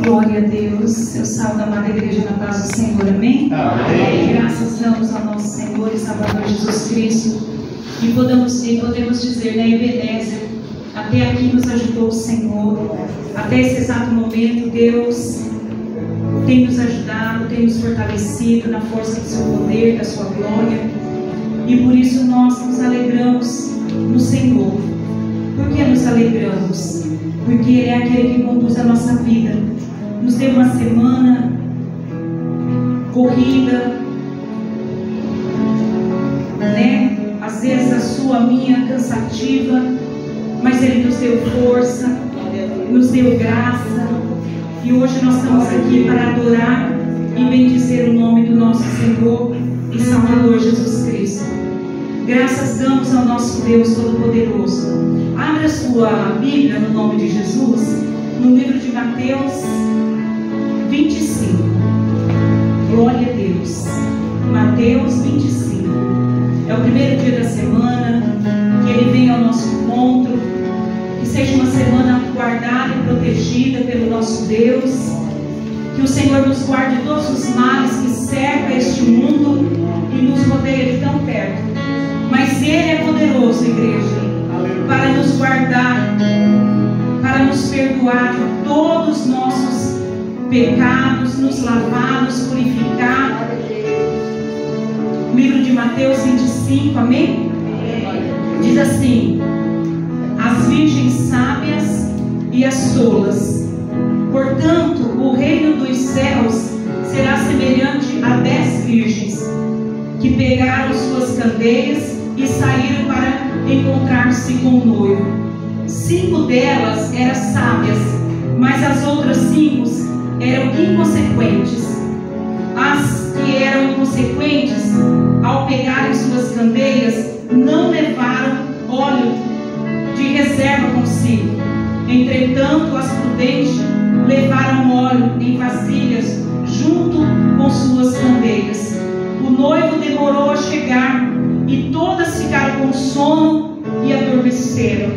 Glória a Deus. Eu salvo a amada igreja na paz do Senhor, amém? Amém. Graças damos ao nosso Senhor e Salvador Jesus Cristo. E podemos dizer, né, Ebenezer, até aqui nos ajudou o Senhor. Até esse exato momento, Deus tem nos ajudado, tem nos fortalecido na força do seu poder, da sua glória. E por isso nós nos alegramos no Senhor. Por que nos alegramos? Porque Ele é aquele que conduz a nossa vida. Nos deu uma semana corrida, né? Às vezes a sua, a minha, cansativa, mas Ele nos deu força, nos deu graça, e hoje nós estamos aqui para adorar e bendizer o nome do nosso Senhor e Salvador Jesus Cristo. Graças damos ao nosso Deus Todo-Poderoso. Abra sua Bíblia no nome de Jesus, no livro de Mateus 25. Glória a Deus. Mateus 25. É o primeiro dia da semana, que Ele vem ao nosso encontro, que seja uma semana guardada e protegida pelo nosso Deus, que o Senhor nos guarde de todos os males que cercam este mundo e nos rodeia de tão perto. Mas Ele é poderoso, igreja, para nos guardar, para nos perdoar de todos os nossos pecados, nos lavar, nos purificar. Livro de Mateus 25, amém? Diz assim: as virgens sábias e as tolas. Portanto, o reino dos céus será semelhante a 10 virgens que pegaram suas candeias e saíram para encontrar-se com o noivo. 5 delas eram sábias, mas as outras 5 eram inconsequentes. As que eram inconsequentes, ao pegarem suas candeias, não levaram óleo de reserva consigo. Entretanto, as prudentes levaram óleo em vasilhas junto com suas candeias. O noivo demorou a chegar e todas ficaram com sono e adormeceram.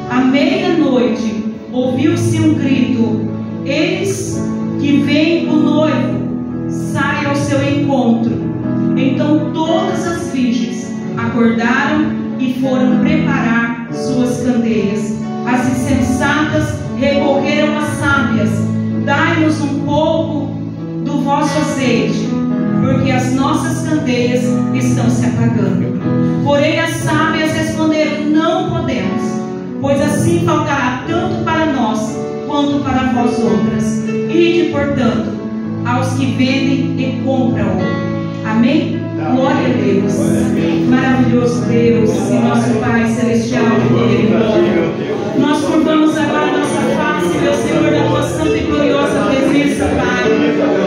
À meia-noite ouviu-se um grito: eis que vem o noivo, sai ao seu encontro. Então todas as virgens acordaram e foram preparar suas candeias. As insensatas recorreram às sábias: dai-nos um pouco do vosso azeite, porque as nossas candeias estão se apagando. Porém as sábias responderam: não podemos, pois assim faltará tanto para nós quanto para vós outras. Ide, portanto, aos que vendem e compram. Amém? Glória a Deus. Maravilhoso Deus e nosso Pai Celestial de poder e glória. Nós curvamos agora nossa face, meu Senhor, da tua santa e gloriosa presença, Pai.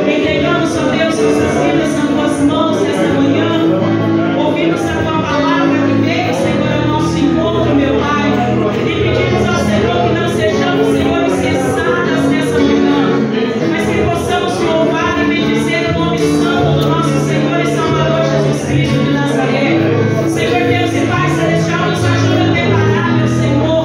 Entregamos, ó Deus, nossas vidas nas tuas mãos nesta manhã. Ouvimos a tua palavra que veio, Senhor, ao nosso encontro, meu Pai. E pedimos ao Senhor que não sejamos, Senhor, cessadas nessa manhã, mas que possamos louvar e bendizer o nome santo do nosso Senhor e Salvador Jesus Cristo de Nazaré. Senhor Deus e Pai Celestial, nos ajuda a preparar, meu Senhor,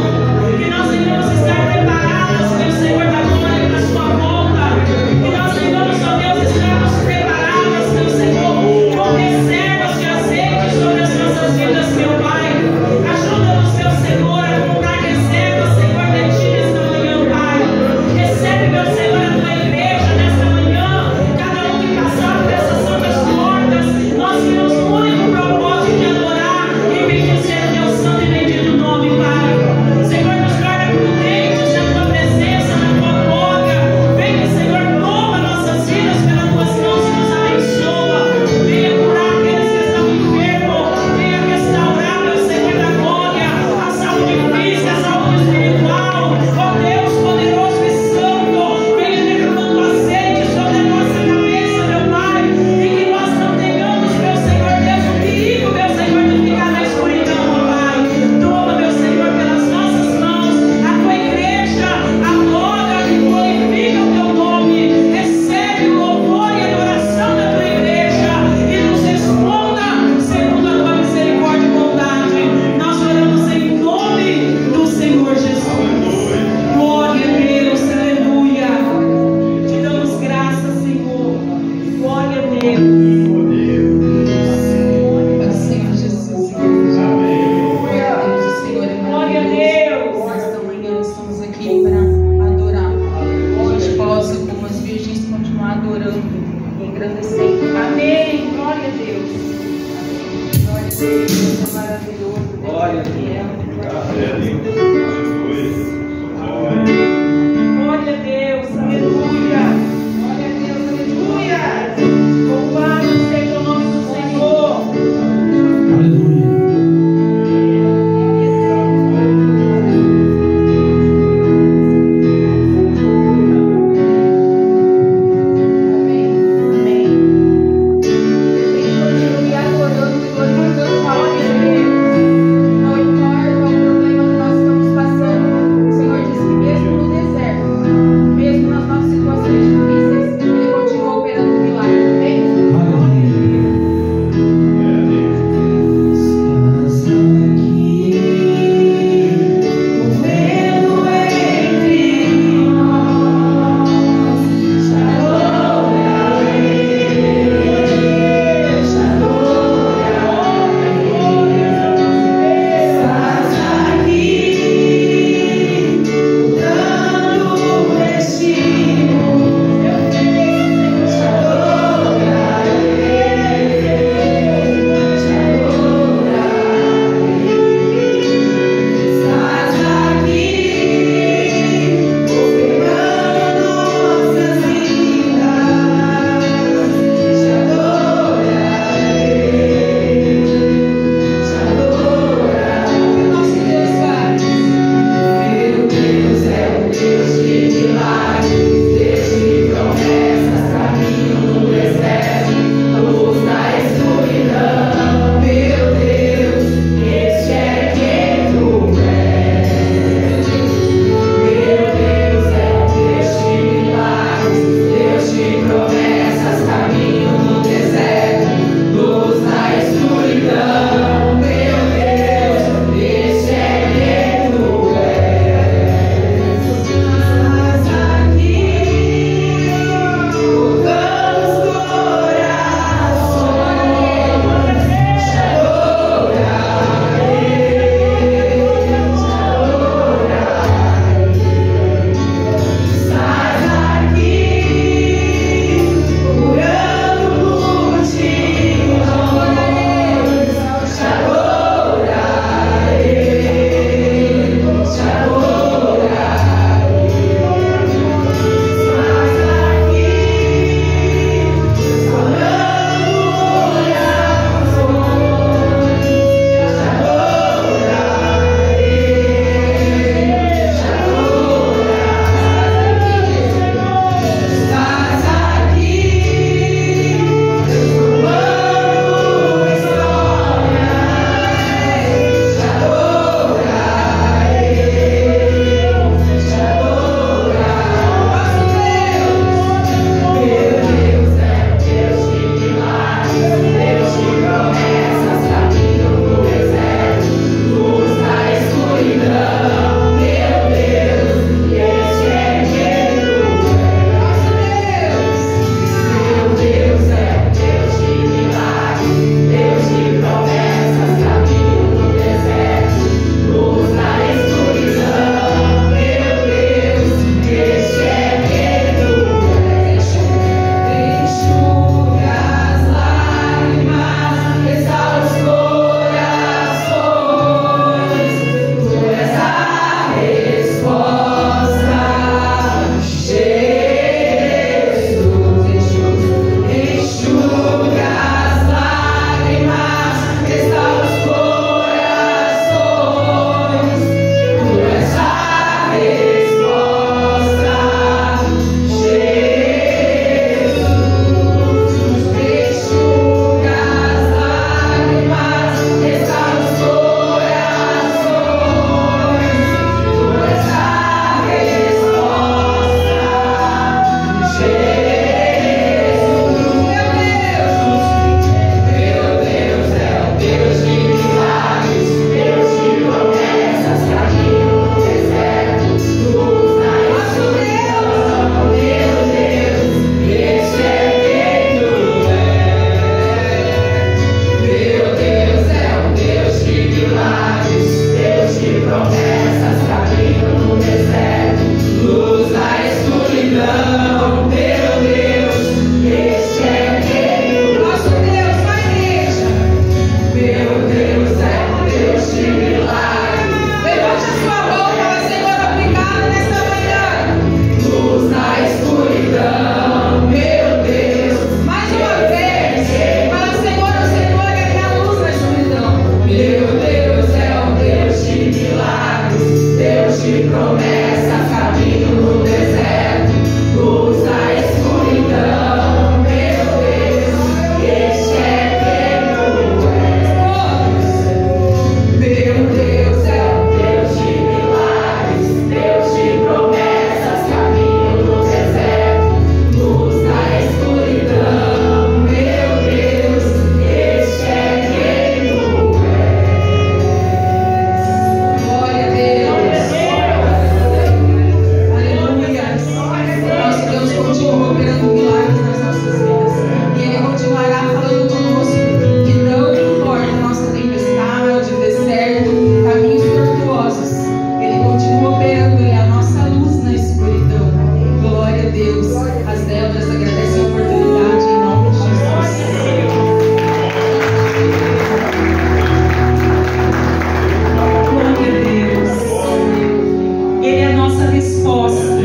nossa resposta.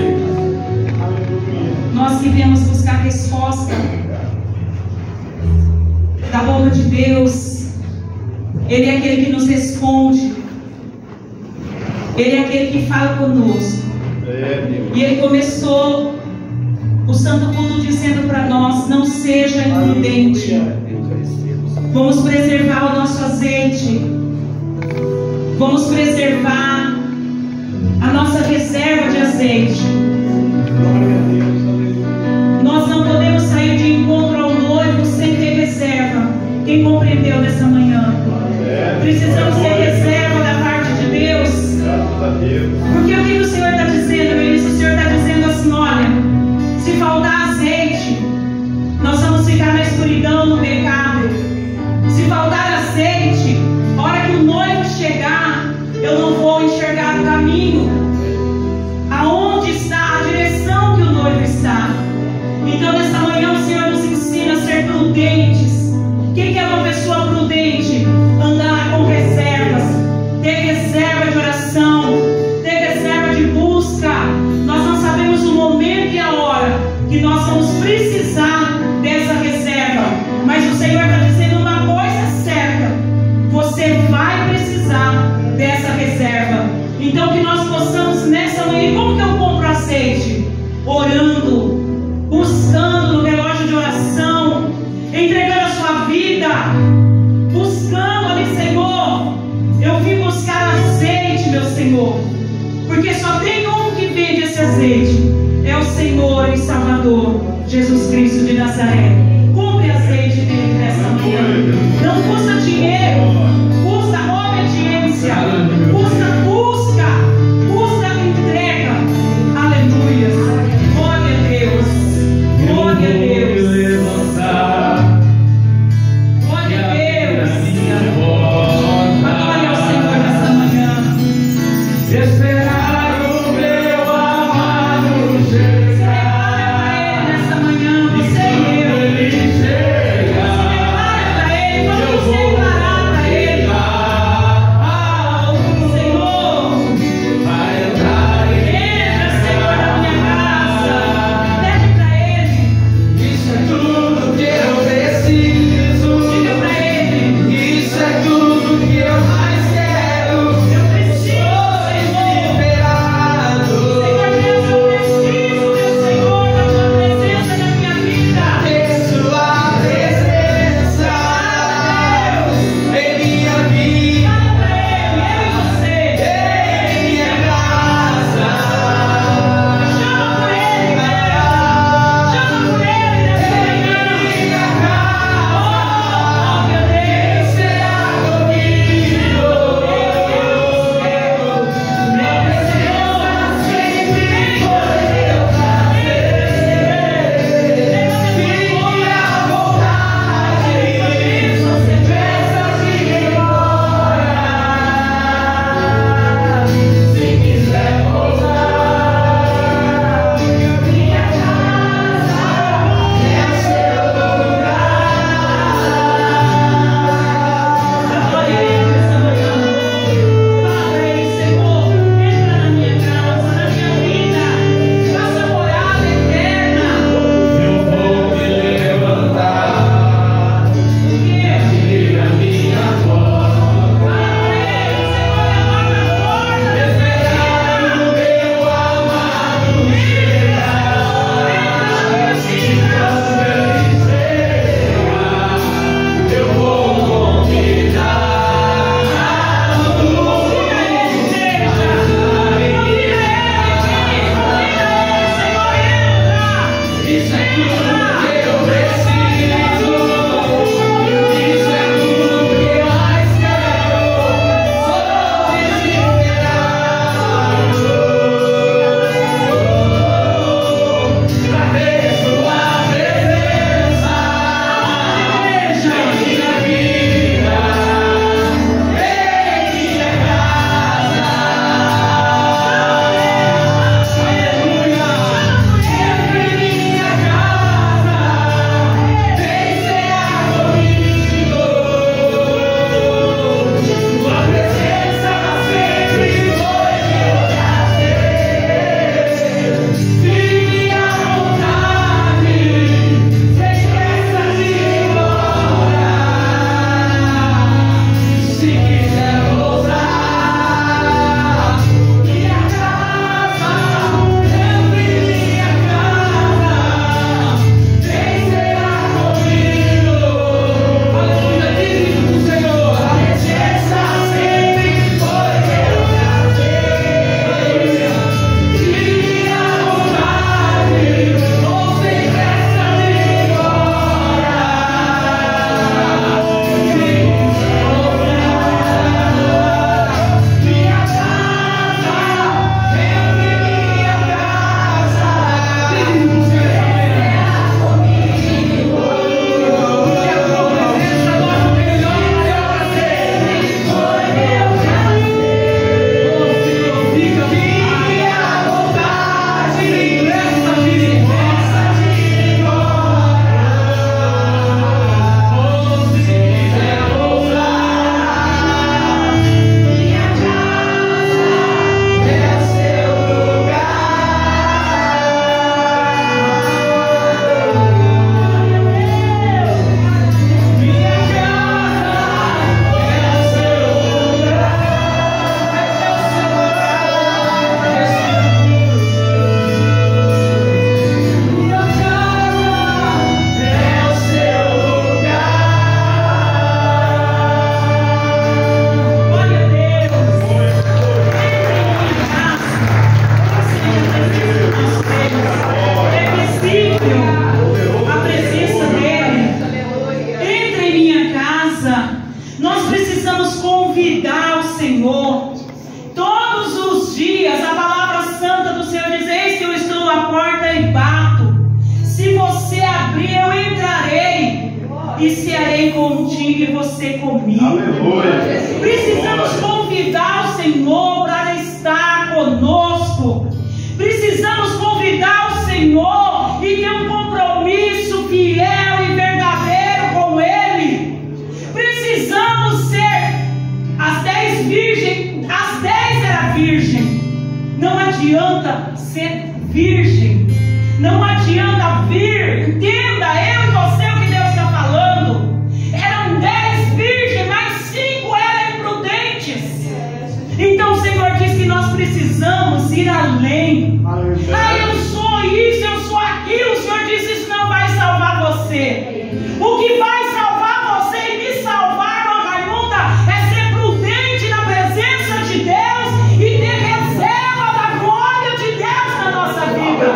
Nós que viemos buscar resposta da boca de Deus. Ele é aquele que nos responde. Ele é aquele que fala conosco. E Ele começou o Santo Culto dizendo para nós: não seja imprudente. Vamos preservar o nosso azeite. Vamos preservar a nossa reserva de azeite. Nós não podemos sair de encontro ao noivo sem ter reserva. Quem compreendeu nessa manhã? Precisamos ter reserva da parte de Deus. Porque o que o Senhor está dizendo, isso? O Senhor está dizendo assim: olha, se faltar azeite, nós vamos ficar na escuridão, no pecado. Se faltar azeite, a hora que o noivo chegar, eu não vou enxergar o caminho, aonde está a direção que o noivo está. Então nessa manhã o Senhor nos ensina a ser prudentes. Quem é uma pessoa prudente? Andar com reservas, ter reserva de oração, ter reserva de busca. Nós não sabemos o momento e a hora que nós vamos precisar dessa reserva, mas o Senhor está dizendo uma coisa certa: você vai precisar dessa reserva. Então que nós possamos nessa manhã. Como que eu compro azeite? Orando, buscando no relógio de oração, entregando a sua vida, buscando ali: Senhor, eu vim buscar azeite, meu Senhor, porque só tem um que vende esse azeite, é o Senhor e Salvador Jesus Cristo de Nazaré. Compre azeite dele nessa manhã. Não custa dinheiro, custa obediência, custa busca, custa entrega. Aleluia. Glória a Deus. Glória a Deus. Glória a Deus. Adore ao Senhor nessa manhã. Esperar o meu amado chegar. Nessa manhã, você e eu. Ele chega. Vamos declarar para Ele. contigo e você comigo. Aleluia. Precisamos convidar o Senhor para estar conosco. Precisamos convidar o Senhor e ter um compromisso fiel e verdadeiro com Ele. Precisamos ser as 10 virgens. As 10 era virgem. Não adianta ser virgem. Não adianta vir. Entenda, eu e você, o que Deus está falando. Eram 10 virgens, mas 5 eram imprudentes. Então o Senhor diz que nós precisamos ir além. Eu sou isso, eu sou aquilo. O Senhor diz: isso não vai salvar você. O que vai salvar você e me salvar, irmã Raimunda, é ser prudente na presença de Deus e ter reserva da glória de Deus na nossa vida.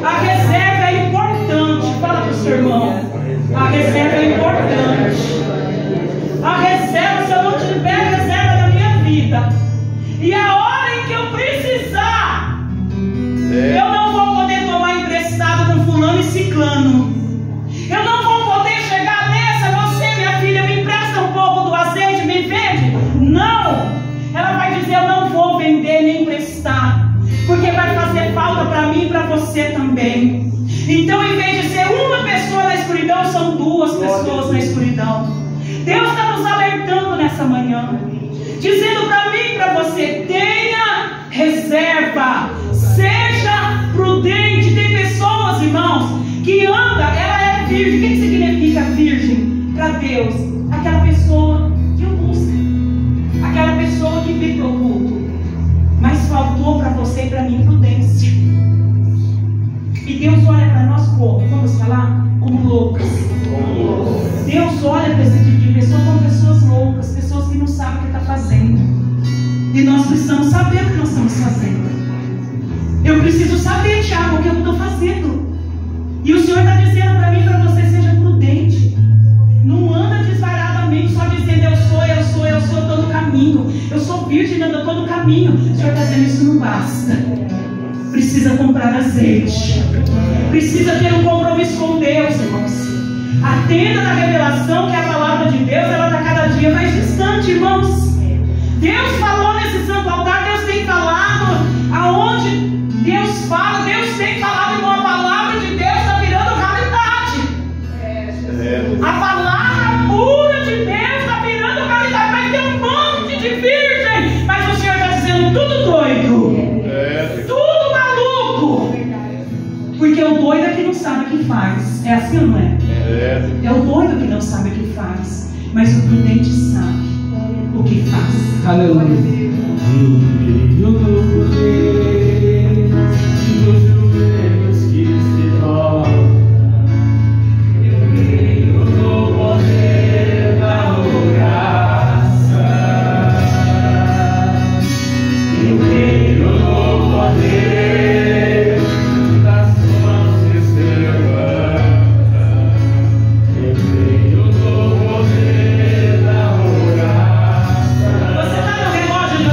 A reserva é importante. Fala para o seu irmão. A reserva é importante. A reserva, se eu não tiver reserva na minha vida, e a hora em que eu precisar, eu não vou poder tomar emprestado com fulano e ciclano. Eu não vou poder chegar nessa: você, minha filha, me empresta um pouco do azeite, me vende. Não. Ela vai dizer: eu não vou vender nem emprestar, porque vai fazer falta para mim e para você também. Então, em vez de ser uma pessoa na escuridão, são 2 pessoas na escuridão. Deus está nos alertando nessa manhã, dizendo para mim e para você: tenha reserva, seja prudente. Tem pessoas, irmãos, que anda, ela é virgem. O que significa virgem para Deus? Aquela pessoa que o busca, aquela pessoa que vem para o culto, mas faltou para você e para mim prudência. E Deus olha para nós como? Vamos falar? Como loucos. Deus olha para esse tipo de pessoa como pessoas loucas, pessoas que não sabem o que está fazendo. E nós precisamos saber o que nós estamos fazendo. Eu preciso saber, Tiago, o que eu estou fazendo. E o Senhor está dizendo para mim e para você: seja prudente. Não anda desvaradamente só dizendo: eu sou, estou no caminho. Eu sou virgem, eu estou no caminho. O Senhor está dizendo: isso não basta. Precisa comprar azeite. Precisa ter um compromisso com Deus, irmãos. Atenda na revelação, que a palavra de Deus, ela está cada dia mais distante, irmãos. Deus falou nesse santo altar. Deus tem falado. Aonde Deus fala, Deus tem falado. Com a palavra de Deus está virando realidade. A palavra pura de Deus está virando realidade. Vai ter um monte de virgem, mas o Senhor está dizendo: tudo doido, tudo maluco. Porque o doido é que não sabe o que faz. É assim ou não é? É o doido que não sabe o que faz, mas o prudente sabe o que faz. Aleluia. Você está no relógio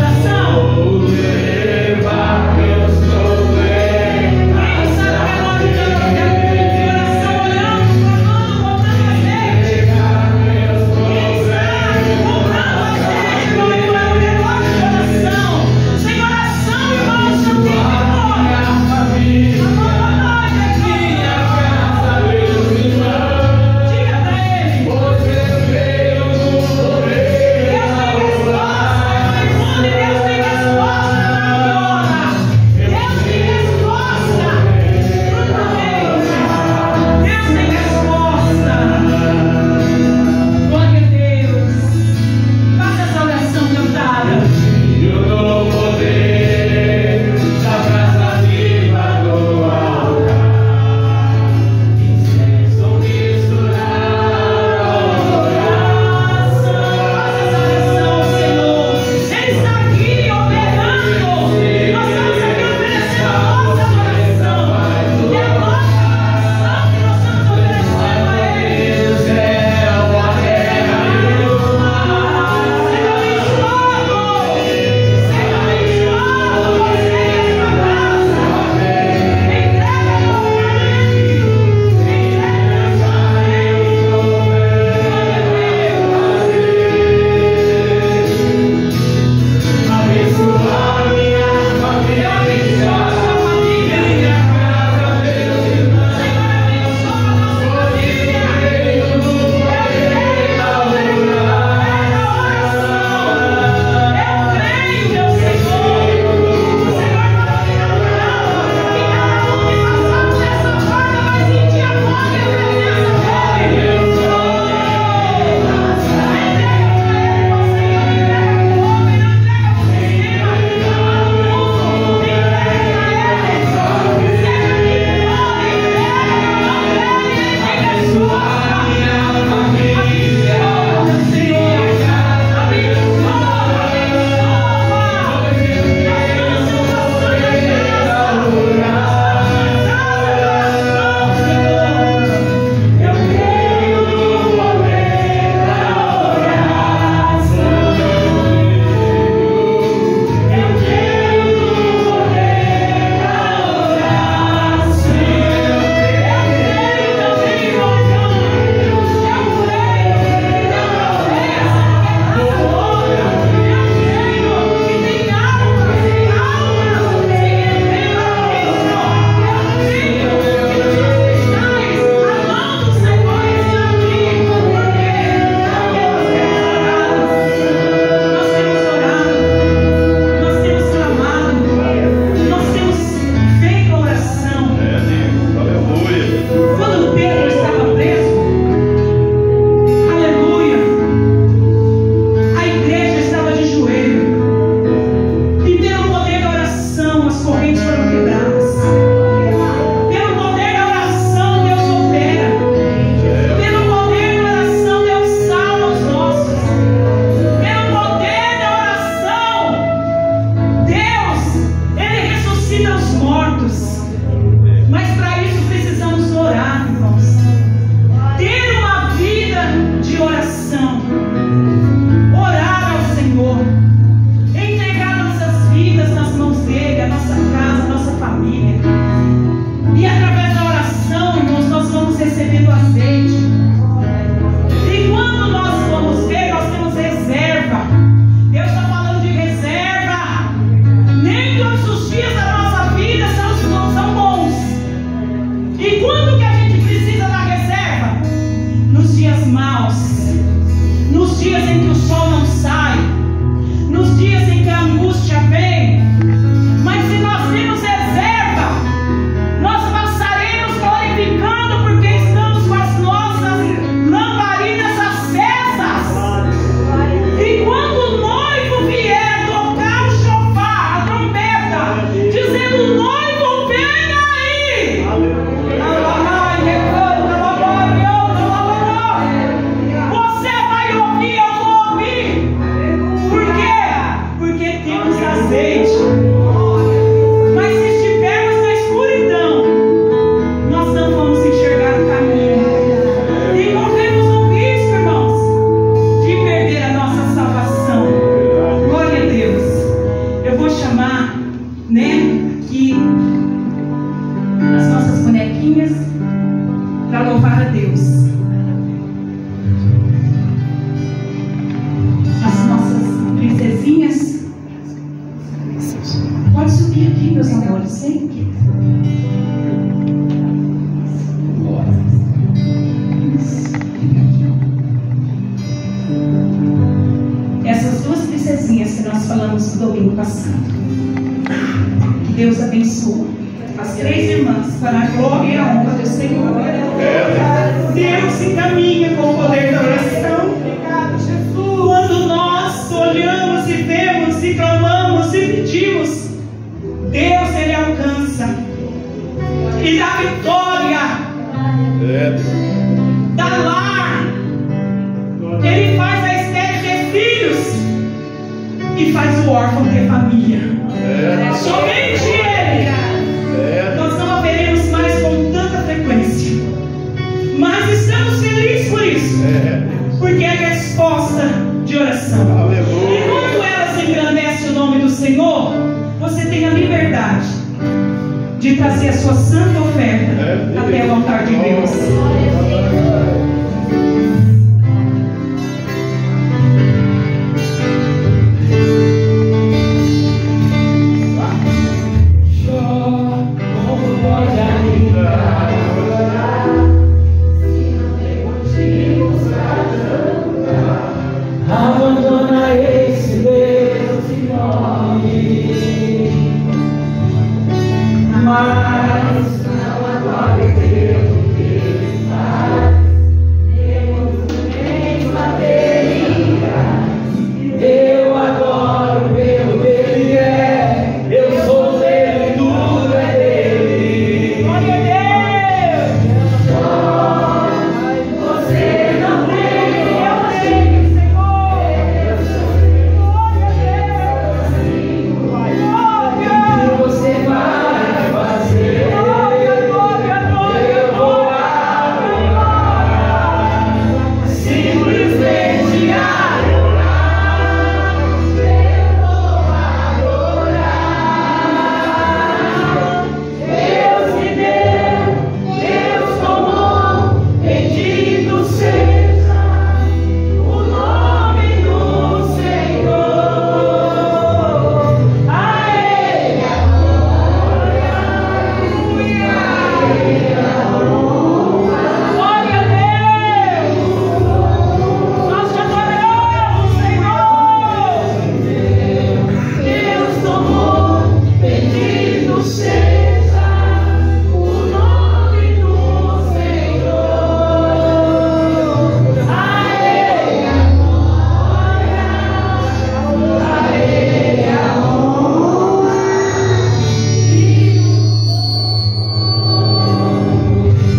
Pode ser? Essas duas princesinhas que nós falamos no domingo passado, que Deus abençoe. As 3 irmãs, para a glória e a honra do Senhor. Deus se caminha com o poder da oração. Quando nós olhamos e vemos e clamamos e pedimos, Deus, Ele alcança e dá vitória, dá lar. Ele faz a Esther ter filhos e faz o órfão ter família. Somente Ele. Nós não a veremos mais com tanta frequência, mas estamos felizes por isso, porque é resposta de oração. E quando elas engrandecem o nome do Senhor, você tem a liberdade de trazer a sua santa oferta até o altar de Deus. Abandona esse Deus enorme, mas não adore Deus o que Ele faz. Nem bateria, eu adoro pelo que Ele é. Eu sou dele, tudo é dele. Glória a Deus. Você não tem, eu tenho, Senhor. Glória a Deus. O que você vai fazer? Eu vou adorar. Simplesmente adorar. Eu vou adorar. Deus me deu, Deus tomou. Bendito seja o nome do Senhor. A Ele a glória, a Ele a honra. Glória a Deus. Nós te adoramos, Senhor. Deus tomou. Bendito seja o nome do Senhor. A Ele a glória, a Ele a honra. Glória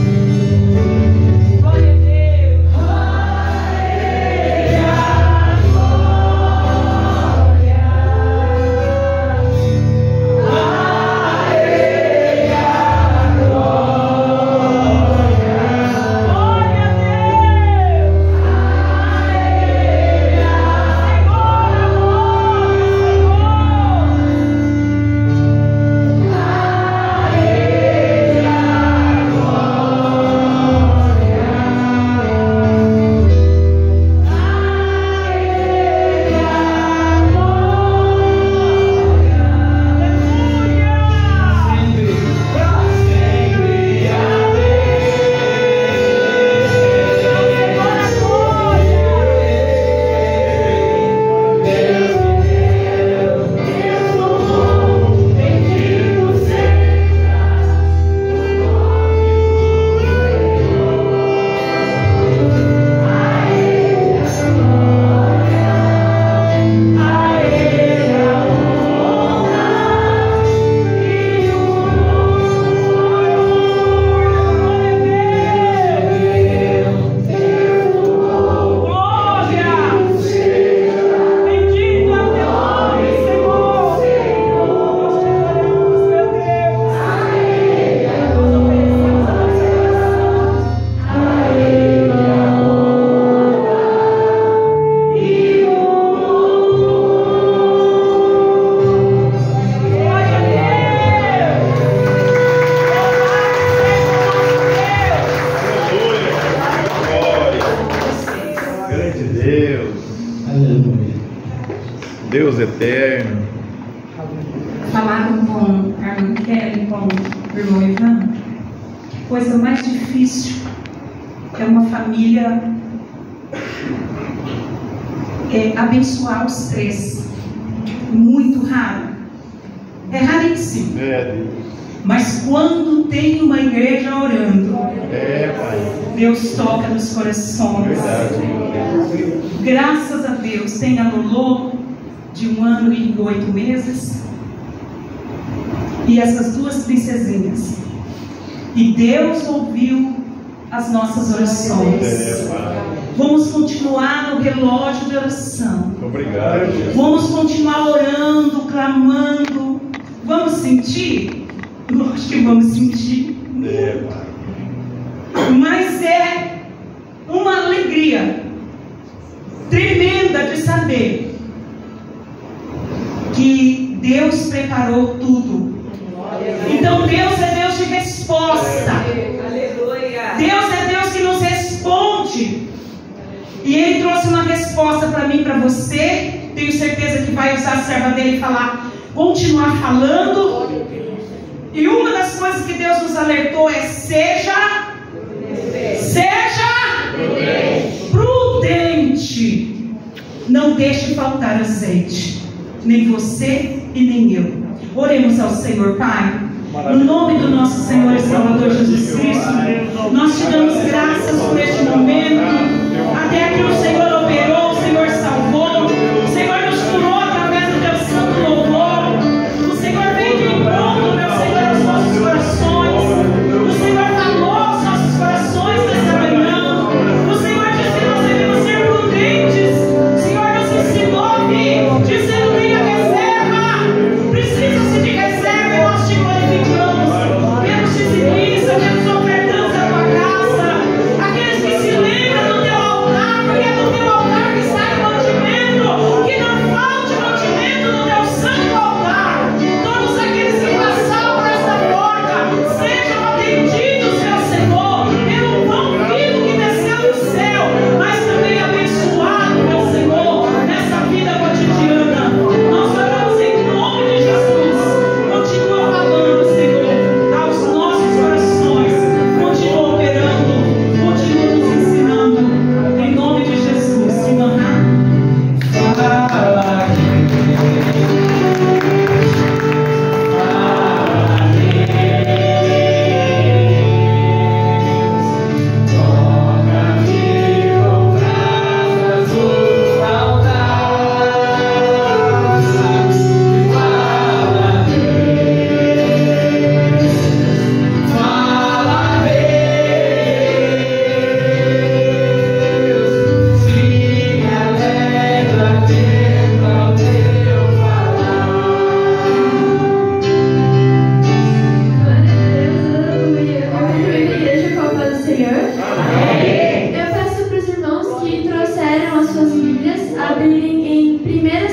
a Deus. A Ele a glória. Deus eterno, falaram com a irmã Kelly, com o irmão Ivan, que coisa mais difícil é uma família abençoar os três. Muito raro. É raríssimo. Mas quando tem uma igreja orando, Deus toca nos corações. Graças a Deus, tem a Lolo de 1 ano e 8 meses e essas duas princesinhas. E Deus ouviu as nossas orações. Vamos continuar no relógio de oração. Obrigado. Vamos continuar orando, clamando. Vamos sentir? Lógico que vamos sentir. Mas é uma alegria tremenda de saber que Deus preparou tudo. Então Deus é Deus de resposta. Deus é Deus que nos responde. E Ele trouxe uma resposta para mim e para você. Tenho certeza que vai usar a serva dele e continuar falando. E uma das coisas que Deus nos alertou é: seja prudente. Não deixe faltar azeite, nem você e nem eu. Oremos ao Senhor. Pai, no nome do nosso Senhor e Salvador Jesus Cristo, nós te damos graças por este momento. Até aqui o Senhor operou, o Senhor salvou, o Senhor nos curou através do teu santo louvor. O Senhor veio de encontro, meu Senhor, aos nossos corações. O Senhor falou aos nossos corações nessa manhã. O Senhor disse que nós devemos ser prudentes. O Senhor nos ensinou a vir dizendo: tenha reserva. Precisa-se de reserva, e nós te glorificamos pelos dizimistas, pelos ofertantes da tua casa, aqueles que se lembram do teu altar, porque é do teu altar que sai mantimento, que não falte mantimento no teu santo altar. Todos aqueles que passaram por esta porta sejam atendidos, meu Senhor, pelo pão vivo que desceu do céu, mas também abençoado, meu Senhor, nessa vida cotidiana. Nós oramos em nome de Jesus. Continua falando, Senhor, aos nossos corações. Continua operando, continua nos ensinando. Em nome de Jesus. Eu peço para os irmãos que trouxeram as suas Bíblias abrirem em 1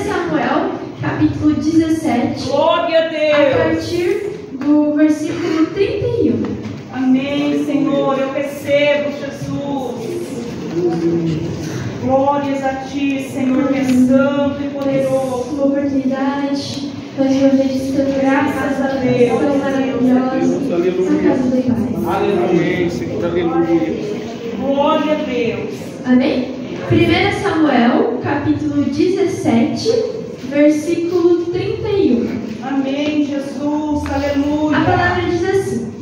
Samuel, capítulo 17, Glória a a Deus. partir do versículo 31. Amém, Senhor. Eu recebo, Jesus. Glórias a Ti, Senhor, que é santo e poderoso. Uma oportunidade, mais uma vez, estamos Graças a Deus. tão maravilhosa na casa do Pai. Aleluia, Senhor, aleluia. Glória a Deus. Amém? 1 Samuel, capítulo 17, versículo 31. Amém, Jesus. Aleluia. A palavra diz assim: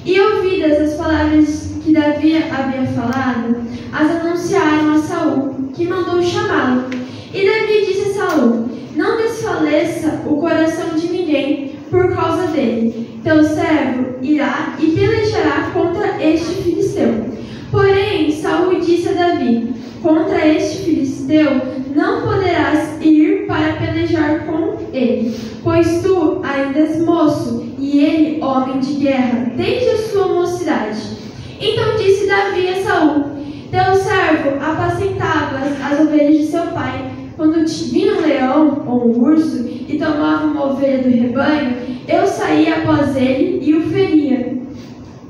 e ouvidas as palavras que Davi havia falado, as anunciaram a Saul, que mandou chamá-lo. E Davi disse a Saul: não desfaleça o coração de ninguém por causa dele. Teu servo irá e pelejará contra este filisteu. Porém, Saul disse a Davi: contra este filisteu não poderás ir para pelejar com ele, pois tu ainda és moço, e ele homem de guerra, desde a sua mocidade. Então disse Davi a Saul: teu servo apacentava as ovelhas de seu pai. Quando vinha um leão ou um urso e tomava uma ovelha do rebanho, eu saía após ele e o feria,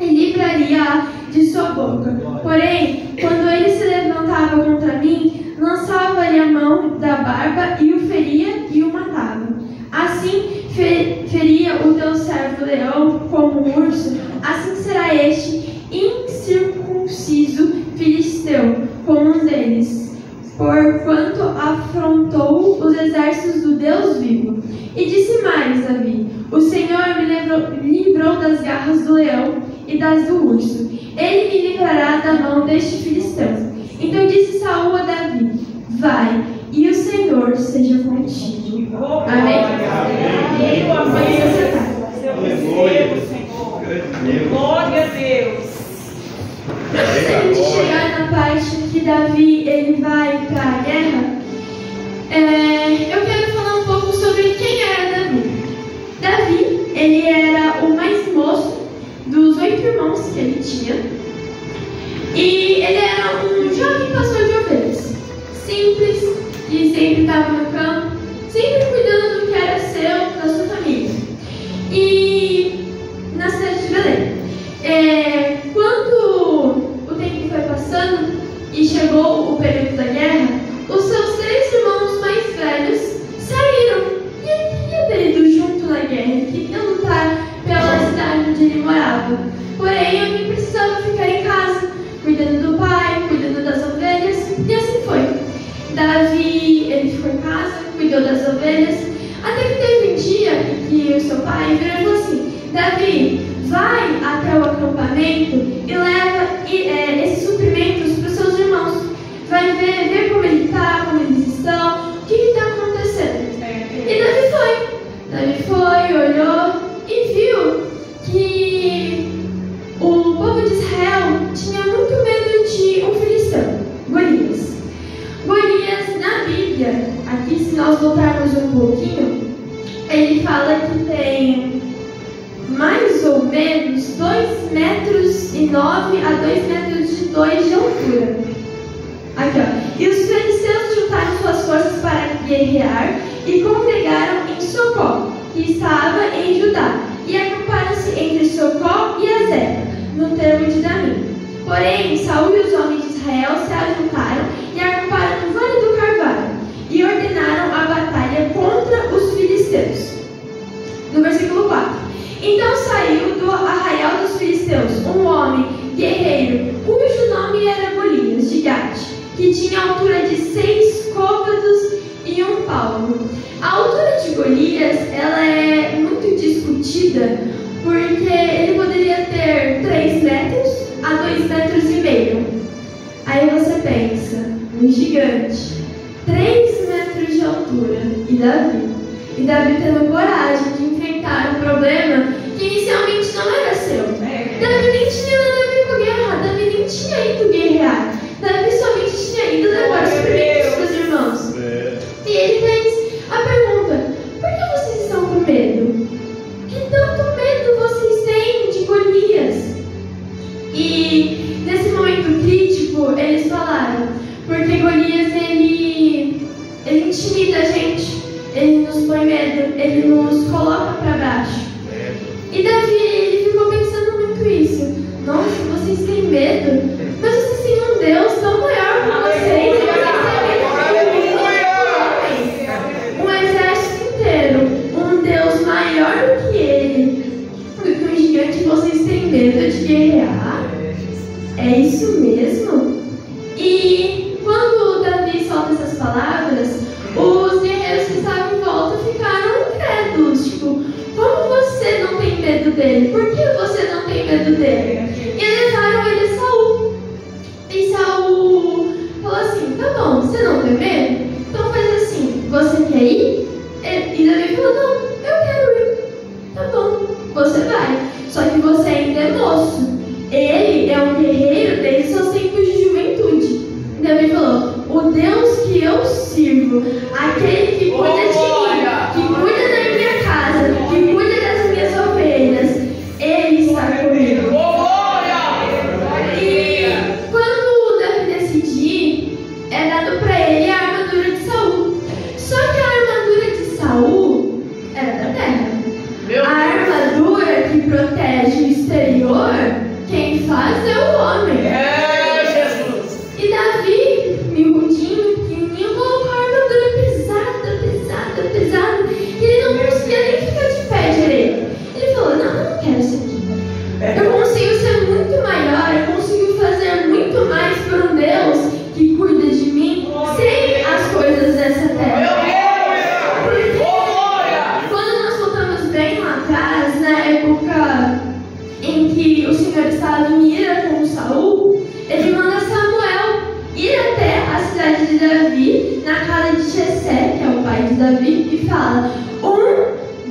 e livraria-a de sua boca. Porém, quando ele se levantava contra mim, lançava-lhe a mão da barba e o feria e o matava. Assim, feria teu servo leão como um urso, assim será este incircunciso filisteu como um deles, porquanto afrontou os exércitos do Deus vivo. E disse mais Davi: o Senhor me livrou das garras do leão e das do urso. Ele me livrará da mão deste filisteu. Então disse Saul a Davi: vai, e o Senhor seja contigo. Amém? Glória a Deus. Se a gente chegar na parte que Davi ele vai para a guerra, eu quero falar um pouco sobre quem era Davi. Davi, ele era o mais moço dos 8 irmãos que ele tinha. E ele era um jovem pastor de ovelhas, simples, que sempre estava no campo, sempre cuidando do que era seu, da sua família. E na cidade de Belém, quando o tempo foi passando e chegou o período da guerra, os seus 3 irmãos mais velhos saíram. E ele queria ter ido junto na guerra, ele queria lutar pela cidade onde ele morava. Porém, ele precisava ficar em casa, cuidando do pai, cuidando das ovelhas, e assim foi. Davi, ele ficou em casa, cuidou das ovelhas, até que teve um dia que o seu pai virou e falou assim: Davi, vai até o acampamento e leva esses suprimentos para os seus irmãos. Vai ver como ele está, como eles estão, o que está acontecendo. E Davi foi, olhou e viu que o povo de Israel tinha muito medo de um filisteu, Golias. Golias, na Bíblia, aqui se nós voltarmos um pouquinho, ele fala que tem mais ou menos 2,9 metros a 2,2 metros de altura. Aqui, ó. E os filisteus juntaram suas forças para guerrear e congregaram em Socó, que estava em Judá, e acamparam-se entre Socó e Azeka, no termo de Damim. Porém, Saul e os homens de Israel se ajuntaram e acamparam no Vale do Carvalho, e ordenaram a batalha contra os filisteus. No versículo 4. Então saiu do arraial dos filisteus um homem guerreiro, cujo nome era Golias, de Gate, que tinha altura de 6 côvados e 1 palmo. A altura de Golias, ela é muito discutida, porque ele poderia ter 3 metros a 2,5 metros. Aí você pensa, um gigante, 3 metros de altura, e Davi tendo coragem de enfrentar um problema que inicialmente não era seu. Davi nem tinha nada a ver com guerra, Davi nem tinha ido guerrear, Davi somente tinha ido levar os suprimentos dos irmãos. E ele fez a pergunta: por que vocês estão com medo? Que tanto medo vocês têm de Golias? E nesse momento crítico eles falaram: porque Golias ele intimida a gente, ele nos põe medo, ele nos coloca para baixo. E Davi, ele ficou pensando muito isso. Nossa, vocês têm medo? Mas vocês têm um Deus tão maior que vocês, e vocês têm medo. Um exército inteiro, um Deus maior do que ele, do que um gigante, vocês têm medo de guerrear? É isso mesmo? E quando Davi solta essas palavras, os guerreiros que estavam em volta ficaram incrédulos, tipo, como você não tem medo dele? Por que você não tem medo dele? E levaram ele a Saul. E Saul falou assim: tá bom, você não tem medo? Então faz assim, você quer ir? E Davi falou: não, eu quero ir. Tá bom, você vai. Só que você ainda é moço. Ele é um guerreiro desde seus tempos de juventude. E Davi falou: o Deus que eu sirvo, aquele que cuida de mim, que cuida da minha casa, que cuida das minhas ovelhas, ele está comigo. E quando Davi decidir, é dado para ele a armadura de Saul. Só que a armadura de Saul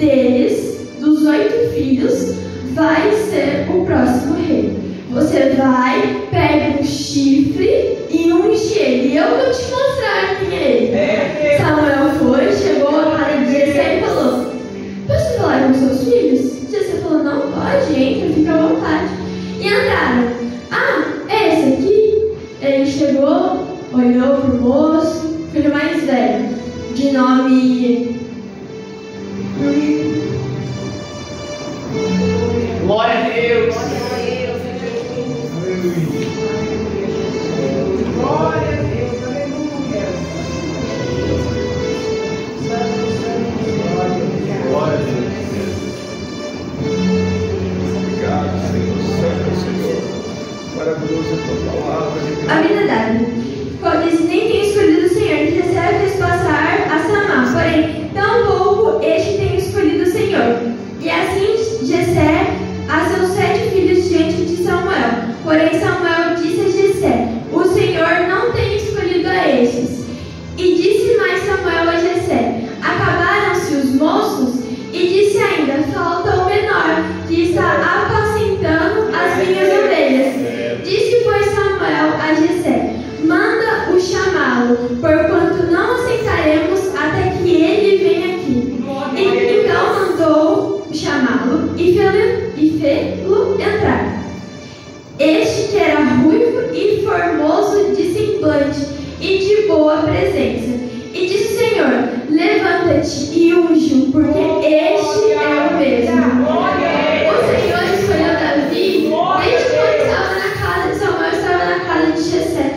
deles, dos 8 filhos, vai ser o próximo rei. Você vai, pega um chifre e unge ele. E eu vou te mostrar quem é ele. Samuel foi, chegou a casa de Jessé e falou: posso falar com seus filhos? Jessé falou: não, pode, entra, fica à vontade. E entraram. Ah, é esse aqui? Ele chegou, olhou pro moço, filho mais velho, de nome... Glória a Deus. Glória a Deus. Aleluia. Glória a Deus. Obrigado, Senhor. Santo Senhor. Maravilhoso a tua palavra. Abinadab, qual disse: nem tem escolhido o Senhor, que Jessé fez passar a Samá. Porém, tampouco este tem escolhido o Senhor. E assim Jessé a seus 7 filhos diante de Samuel. Porém, Samuel disse a Jessé: o Senhor não tem escolhido a estes. E disse mais Samuel a Jessé: acabaram-se os moços? E disse ainda: falta o menor, que está apacentando as minhas ovelhas. Disse, pois, Samuel a Jessé: manda-o chamá-lo, porquanto não aceitaremos até que ele venha aqui. E então mandou chamá-lo e fê-lo entrar. Este que era ruivo e formoso de semblante e de boa presença. E disse o Senhor: levanta-te e unge-o, porque este é o mesmo. O Senhor escolheu Davi desde quando estava na casa de Samuel, estava na casa de Jessé.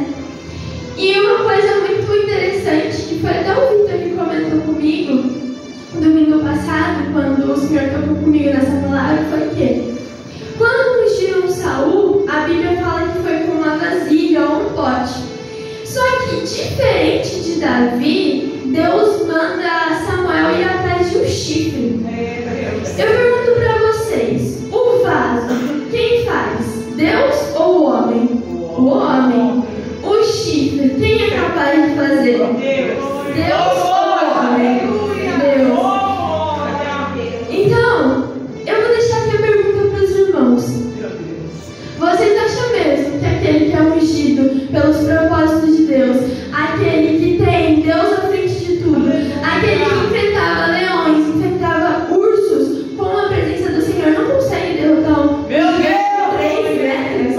E uma coisa muito interessante, que foi até o Vitor que comentou comigo domingo passado, quando o Senhor tocou comigo nessa palavra, foi que quando ungiram Saul, a Bíblia fala que foi com uma vasilha ou um pote. Só que, diferente de Davi, Deus manda Samuel ir atrás de um chifre. Eu pergunto para vocês: o vaso, quem faz? Deus ou o homem? O homem. O chifre, quem é capaz de fazer? Deus ou o homem? Deus. Então, eu vou deixar aqui a pergunta para os irmãos. Vocês acham mesmo que aquele que é ungido pelos propósitos de Deus, aquele que tem Deus à frente de tudo, aquele que enfrentava leões, enfrentava ursos com a presença do Senhor, não consegue derrotar um 3 metros?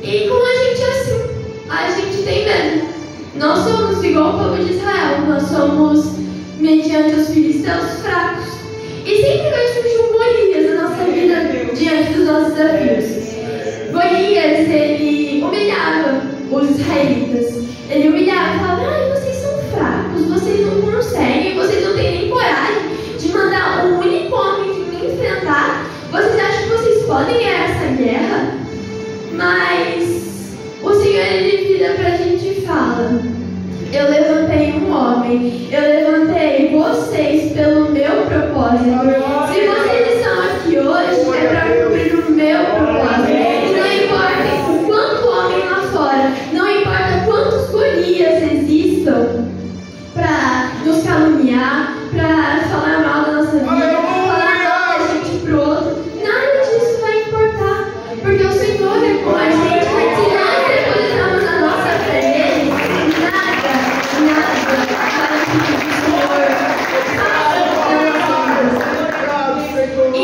E com a gente assim, a gente tem medo. Nós somos igual o povo de Israel, nós somos, mediante os filisteus, fracos. E sempre vai surgir um Golias na nossa vida diante dos nossos desafios. Golias, ele humilhava os israelitas. Ele humilhava e falava: ai, vocês são fracos, vocês não conseguem, vocês não têm nem coragem de mandar um único homem me enfrentar. Vocês acham que vocês podem ganhar essa guerra? Mas o Senhor, ele vira pra gente e fala: eu levantei um homem, eu levantei vocês pelo meu propósito. Se vocês estão aqui hoje, é para cumprir o meu propósito. E não importa o quanto homem lá fora, não importa quantos Golias existam para nos caluniar, para falar mal da nossa vida, falar mal da gente pro outro, nada disso vai importar, porque o Senhor é com a gente. Se nós depositamos a nossa fé nele, nada vai impedir o Senhor faça na nossa vida. E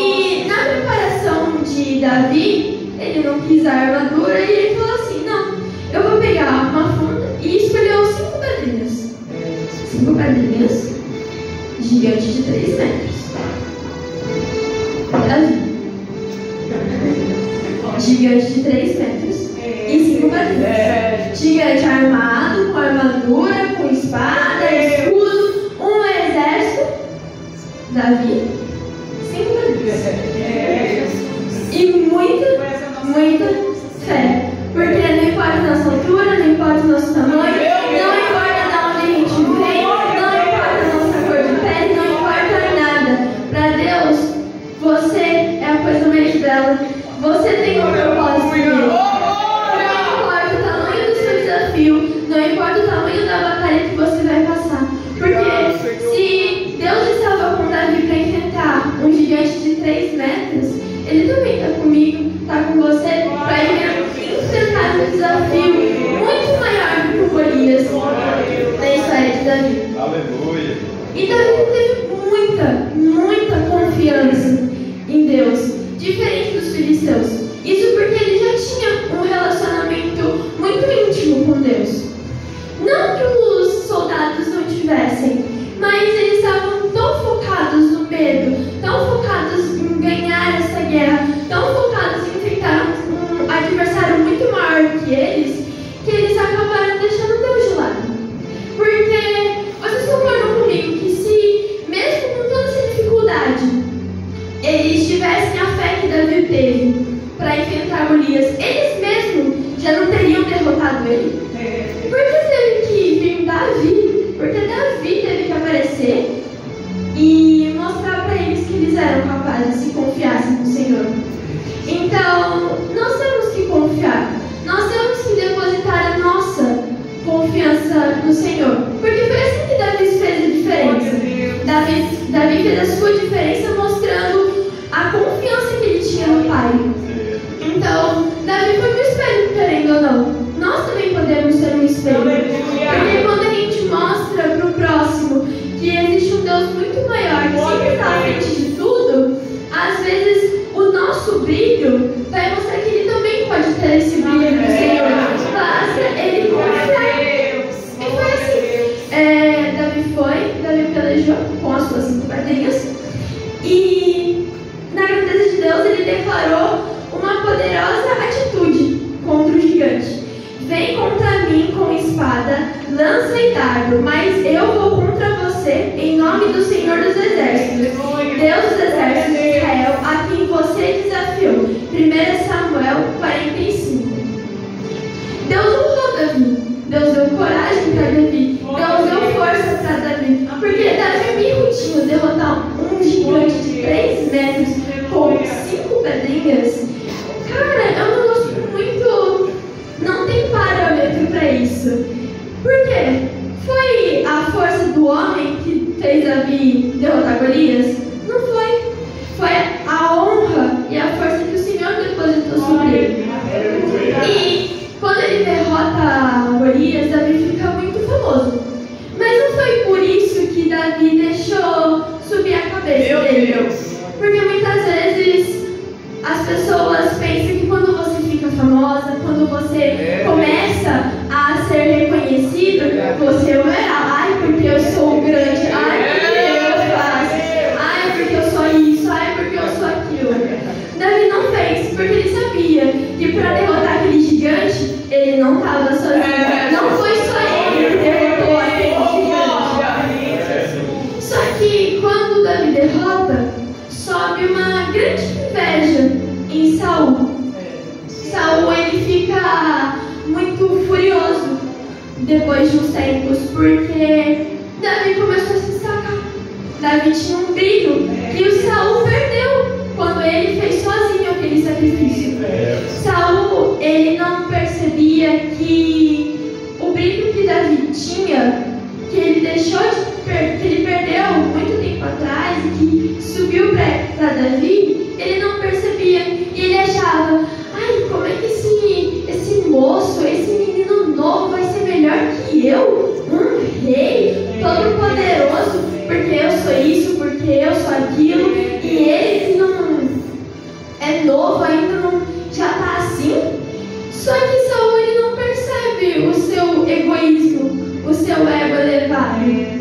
na preparação de Davi, ele não quis a armadura e ele falou assim: não, eu vou pegar uma funda, e escolheu 5 pedrinhas. 5 pedrinhas gigantes de 3 metros. Davi, gigante de 3 metros e 5 pedrinhas. Gigante armado, com armadura, com espada, escudo, um exército. Davi, 5 pedrinhas. E muita fé. Porque não importa a nossa altura, não importa o nosso tamanho, não importa de onde a gente vem, não importa a nossa cor de pele, não importa nada. Para Deus, você é a coisa mais bela. Você tem um propósito nele. Não importa o tamanho do seu desafio, não importa o tamanho da batalha que você vai passar. Porque se Deus estava com gigante de 3 metros, ele também está comigo, está com você, para enfrentar um desafio muito maior do que o Golias na história de Davi. Aleluia. E Davi teve muita confiança em Deus, diferente dos filisteus. Isso porque ele já tinha um relacionamento muito íntimo com Deus. Não que os soldados não tivessem, mas eles estavam tão focados no medo, tão focados em ganhar essa guerra, tão focados em enfrentar um adversário muito maior que eles acabaram deixando Deus de lado. Porque vocês concordam comigo que se, mesmo com toda essa dificuldade, eles tivessem a fé que Davi teve para enfrentar Golias, eles mesmos já não teriam derrotado ele? Por que teve que vir Davi? Porque Davi teve que aparecer e mostrar para eles que eles eram capazes se confiassem no Senhor. Então, nós temos que confiar. Nós temos que depositar a nossa confiança no Senhor. Porque foi assim que Davi fez a diferença. Davi fez a sua diferença mostrando a confiança que ele tinha no Pai. Então, Davi foi um espelho, querendo ou não. Nós também podemos ser um espelho. Porque quando a gente mostra para o próximo que existe um Deus muito maior, que sempre está à frente de tudo, às vezes o nosso brilho vai mostrar que ele também pode ter esse brilho no Senhor. Basta ele confiar. E foi assim. Davi pelejou com as suas 5 pedrinhas. E na grandeza de Deus ele declarou uma poderosa atitude contra o gigante. Vem contra mim com espada, lança e dardo, mas eu vou contra você em nome do Senhor dos Exércitos, Deus dos Exércitos de Israel, a quem você desafiou. 1 Samuel 45. Deus honrou Davi, Deus deu coragem para Davi, Deus deu força para Davi, porque Davi mesmo tinha derrotar um gigante de 3 metros com 5 pedrinhas. Cara, é um negócio muito... não tem parâmetro para isso. Por quê? Foi a força do homem que fez Davi derrotar Golias? Não foi. Foi a honra e a força que o Senhor depositou sobre ele. E quando ele derrota Golias, Davi fica muito famoso. Mas não foi por isso que Davi deixou subir a cabeça dele. Porque muitas vezes as pessoas pensam que quando você fica famosa, quando você começa a ser reconhecido, você é o herói. Ai, porque eu sou grande. Ai, porque eu faço. Ai, porque eu sou isso. Ai, porque eu sou aquilo. Davi não fez, porque ele sabia que para derrotar aquele gigante, ele não estava sozinho. Não foi só ele que derrotou aquele gigante. Só que quando Davi derrota, sobe uma grande inveja em Saul. Saul, ele fica muito furioso depois de uns tempos, porque Davi começou a se destacar. Davi tinha um brilho que o Saul perdeu quando ele fez sozinho aquele sacrifício. Saul, ele não percebia que o brilho que Davi tinha, que ele deixou que ele perdeu muito tempo atrás e que subiu para Davi, ele não percebia. E ele achava, ai, como é que esse moço, esse menino novo vai ser melhor que eu? Um rei todo poderoso, porque eu sou isso, porque eu sou aquilo, e ele que não é novo ainda, não já está assim. Só que Saul, ele não percebe o seu egoísmo, o seu ego elevado.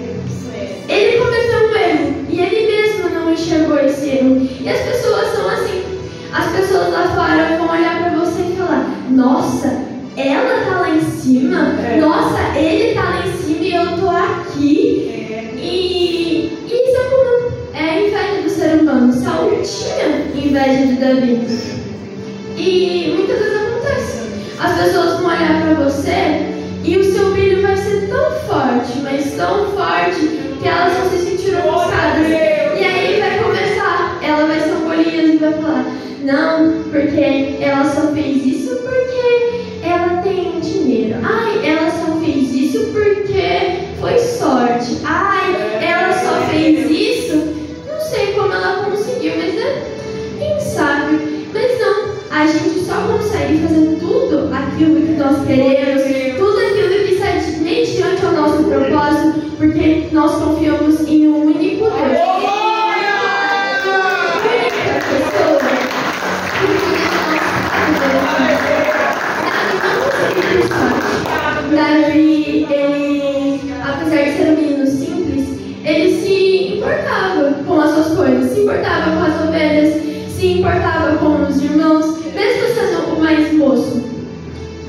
Ele cometeu um erro e ele mesmo não enxergou esse erro. E as pessoas são assim. As pessoas lá fora vão olhar para você e falar, nossa, ela tá lá em cima, nossa, ele tá lá em cima e eu tô aqui. E isso é comum, é a inveja do ser humano. Saul tinha inveja de Davi. E muitas vezes acontece. As pessoas vão olhar para você e o seu brilho vai ser tão forte, mas tão forte, que elas vão se sentir ofuscadas. E aí vai começar, ela vai ser um Golias e vai falar, não, porque ela só fez isso porque ela tem dinheiro. Ai, ela só fez isso porque foi sorte. Ai, ela só fez isso, não sei como ela conseguiu, importava com as suas coisas, se importava com as ovelhas, se importava com os irmãos, mesmo sendo o mais moço.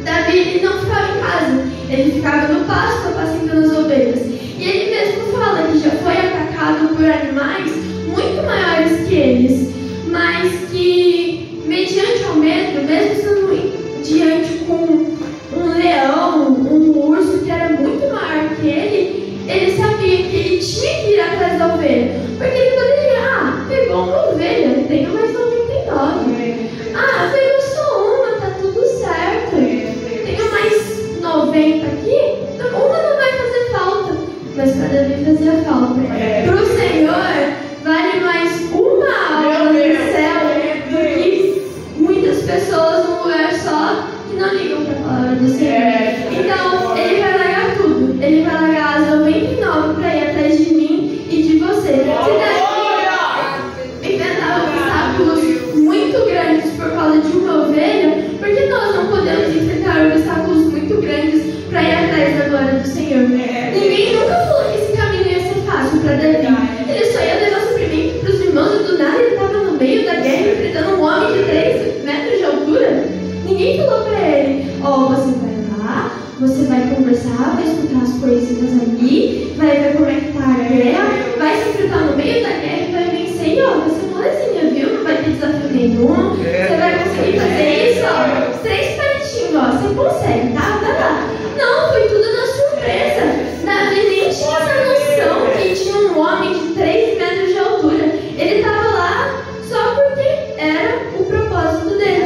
Davi, ele não ficava em casa, ele ficava no pasto apacentando as ovelhas. E ele mesmo fala que já foi atacado por animais muito maiores que eles, mas que, mediante ao medo, mesmo estando diante com um leão, um urso que era muito maior que ele sabia que ele tinha que ir atrás da ovelha, porque ele poderia, pegou uma ovelha, tenho mais 99. Pegou só uma, tá tudo certo. Tenho mais 90 aqui, então uma não vai fazer falta. Mas para Davi fazia falta. Para o Senhor, vale mais uma alma no céu do que muitas pessoas num lugar só que não ligam para a palavra do Senhor. Então, ele vai largar tudo. Ele vai largar as 99 para ir atrás de mim e de você. Se Davi enfrentava obstáculos muito grandes por causa de uma ovelha, porque nós não podemos enfrentar obstáculos muito grandes para ir atrás da glória do Senhor. Ninguém nunca falou que esse caminho ia ser fácil para Davi. Ele só ia levar suprimento para os irmãos e do nada ele estava no meio da guerra enfrentando um homem de 3 metros de altura. Ninguém falou para ele: você vai lá, você vai conversar, vai escutar as coisinhas ali, vai ver como é que tá a guerra, vai se enfrentar no meio da guerra e vai vencer. E vai ser molezinha, viu? Não vai ter desafio nenhum. Você vai conseguir fazer isso, 3 palitinhos, você consegue, tá? Vai lá. Não, foi tudo na surpresa. Davi nem tinha essa noção que tinha um homem de 3 metros de altura. Ele estava lá só porque era o propósito dele.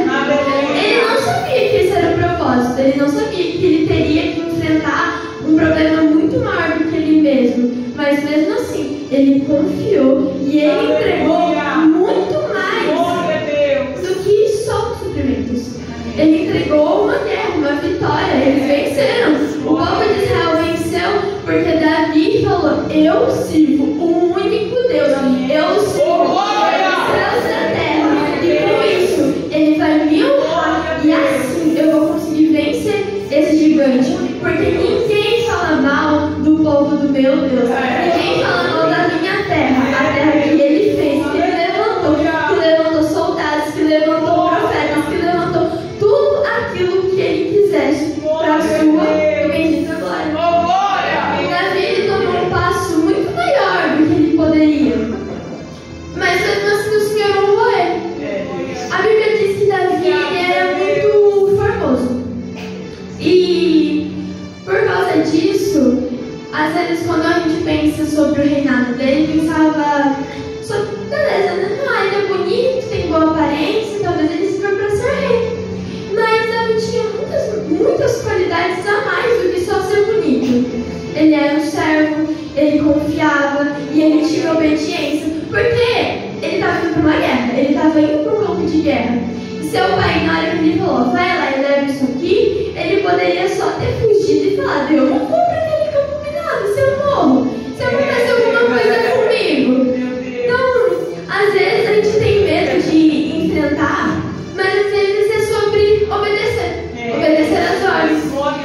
Ele não sabia que esse era o propósito. Ele não sabia que ele teria que enfrentar um problema muito maior do que ele mesmo. Mas mesmo assim, ele confiou e ele entregou muito mais do que só suprimentos. Ele entregou uma guerra, uma vitória. Eles venceram. O povo de Israel venceu porque Davi falou: eu sirvo o único Deus. Eu sirvo os céus e a terra. E com isso, ele vai me honrar. E assim eu vou conseguir vencer esse gigante. Porque ninguém fala mal do povo do meu Deus. Ninguém fala mal da minha terra. A terra que ele fez, que ele levantou soldados, que levantou profetas, que levantou tudo aquilo que ele quisesse para a sua bendita glória. Davi, ele tomou um passo muito maior do que ele poderia. Mas mesmo assim o Senhor honrou ele. A Bíblia diz que Davi era muito formoso. E por causa disso, às vezes quando a gente pensa sobre o reinado dele, pensava sobre, beleza, né? Ele é bonito, tem boa aparência, talvez ele sirva para ser rei. Mas Davi tinha muitas qualidades a mais do que só ser bonito. Ele era um servo, ele confiava e ele tinha obediência. Porque ele estava indo para uma guerra, ele estava indo para um campo de guerra. E seu pai, na hora que ele falou: vai lá e leva isso aqui, ele poderia só ter fugido e falado: eu não vou para aquele campo minado, se eu morro, se acontecer alguma coisa comigo. Então, às vezes a gente tem medo de enfrentar, mas às vezes é sobre obedecer. Obedecer às ordens.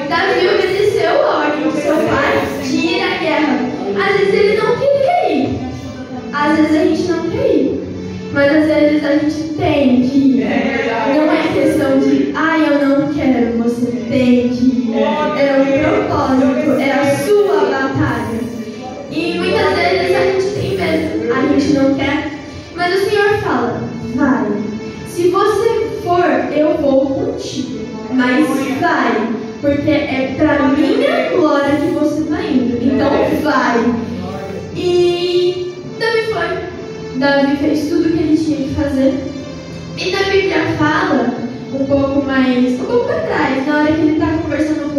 Davi obedeceu a ordem do seu pai de ir à guerra. Às vezes ele não queria ir. Às vezes a gente não quer ir. Mas às vezes a gente tem que ir. Não é questão de, eu não quero, você tem que ir. É um propósito, é a sua batalha. E muitas vezes a gente tem medo, a gente não quer. Mas o Senhor fala: vai. Se você for, eu vou contigo. Mas vai, porque é pra minha glória que você está indo. Então vai. E Davi foi. Davi fez tudo o que ele tinha que fazer. E na Bíblia fala um pouco atrás, na hora que ele está conversando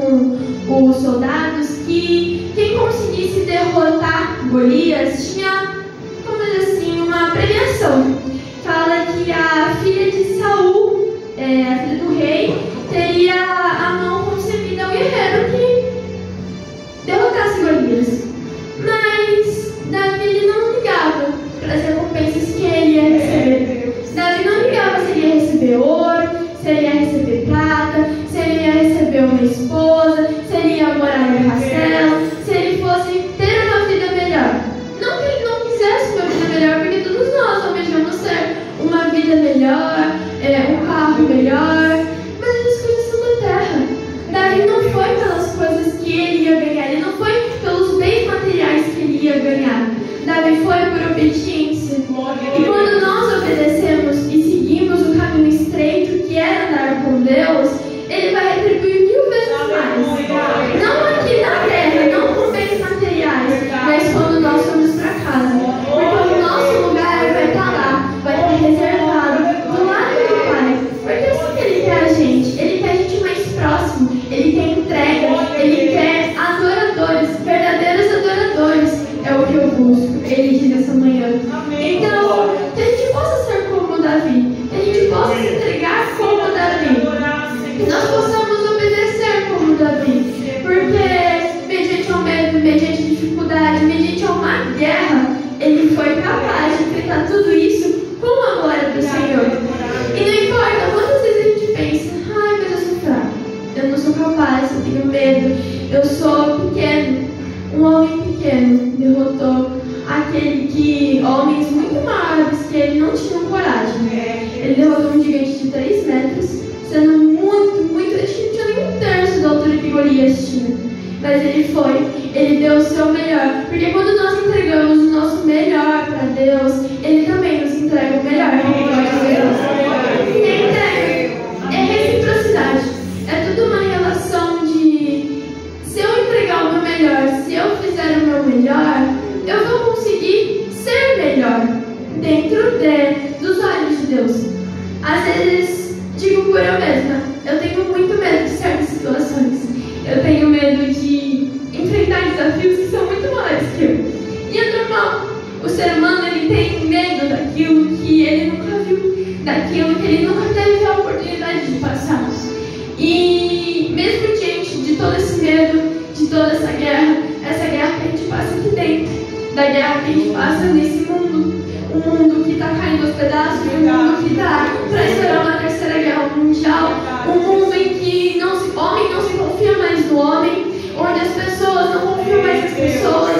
com os soldados, que quem conseguisse derrotar Golias tinha, vamos dizer assim, uma premiação. Fala que a filha de Saul, a filha do rei, teria a mão concebida ao guerreiro que derrotasse Golias. Mas Davi, ele não ligava para as recompensas que ele ia receber. Davi não ligava se ele ia receber ouro, se ele ia receber prata, se ele ia receber uma esposa, se ele ia morar no castelo, se ele fosse ter uma vida melhor. Não que ele não melhor, um carro melhor, mas as coisas são da terra. Davi não foi pelas coisas que ele ia ganhar, ele não foi pelos bens materiais que ele ia ganhar. Davi foi por obediência. E quando nós obedecemos e seguimos o caminho estreito que é andar com Deus, Ele vai retribuir 1000 vezes mais. Não aqui na terra, não com bens materiais, mas quando nós formos para casa. Porque o nosso lugar vai estar lá, vai estar reservado do lado do Pai. Porque é assim que Ele quer a gente. Ele quer a gente mais próximo. Ele quer entrega. Ele quer adoradores, verdadeiros adoradores. É o que eu busco. Ele diz essa manhã. Então, que a gente possa ser como Davi. Que a gente possa se entregar como Davi. Que nós possamos obedecer como Davi. Porque, mediante ao medo, mediante a dificuldade, mediante a uma guerra, ele foi capaz de enfrentar tudo isso com a glória do Senhor. E não importa quantas vezes a gente pensa, ai, mas eu sou fraco, eu não sou capaz, eu tenho medo, eu sou pequeno. Um homem pequeno derrotou homens muito maiores que ele não tinham coragem. Ele derrotou um gigante de 3 metros, sendo muito, acho que não tinha nem um terço da altura que Golias tinha. Mas ele deu o seu melhor. Porque quando nós entregamos o nosso melhor para Deus, Ele também nos entrega o melhor. E entrega é reciprocidade. É tudo uma relação de, se eu entregar o meu melhor, se eu fizer o meu melhor, eu vou conseguir ser melhor dentro dos olhos de Deus. Às vezes, digo por eu mesma, eu tenho muito medo de certas situações. Eu tenho medo de enfrentar desafios que são muito maiores que eu. E é normal. O ser humano, ele tem medo daquilo que ele nunca viu, daquilo que ele nunca teve a oportunidade de passar. E mesmo diante de todo esse medo, de toda essa guerra que a gente passa aqui dentro, da guerra que a gente passa nesse mundo, um mundo que está caindo aos pedaços, um mundo que está para esperar uma terceira guerra mundial, um mundo em que o homem não se confia mais no homem, onde as pessoas não confiam mais nas pessoas.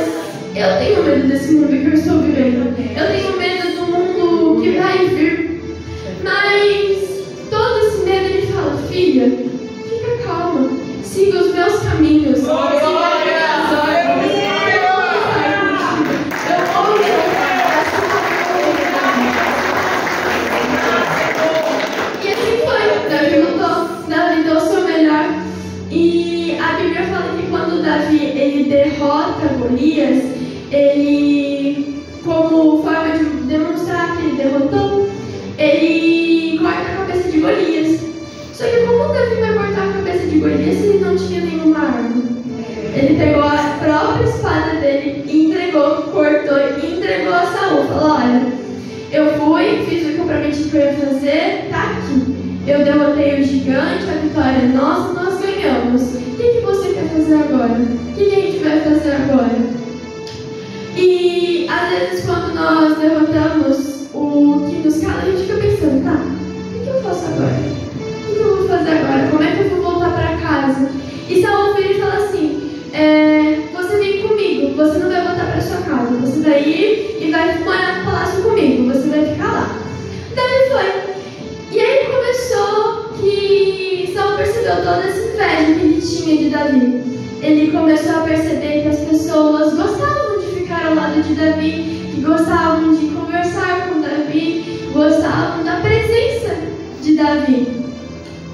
Eu tenho medo desse mundo que eu estou vivendo. Eu tenho medo do mundo que vai vir. Mas todo esse medo, ele fala, filha, fica calma, siga os meus caminhos, siga as minhas ordens. E assim foi, Davi lutou, Davi deu o seu melhor. E a Bíblia fala que quando Davi ele derrota Golias, ele, como forma de demonstrar que ele derrotou, ele corta a cabeça de Golias. Só que como Davi vai cortar a cabeça de Golias se ele não tinha nenhuma arma? Ele pegou a própria espada dele e cortou e entregou a Saul. Falou, olha, eu fui, fiz o que eu prometi que eu ia fazer, tá aqui. Eu derrotei o gigante, a vitória é nossa, nós ganhamos. O que você quer fazer agora? O que a gente vai fazer agora? E às vezes quando nós derrotamos o que nos cala, a gente fica pensando, tá, o que eu faço agora? O que eu vou fazer agora? Como é que eu vou voltar para casa? E Saul vira e fala assim, você vem comigo, você não vai voltar para sua casa, você vai ir e vai morar no palácio comigo, você vai ficar lá. Davi foi. E aí começou que Saul percebeu toda essa inveja que ele tinha de Davi. Ele começou a perceber que as pessoas gostavam de ficar ao lado de Davi, que gostavam de conversar com Davi, gostavam da presença de Davi.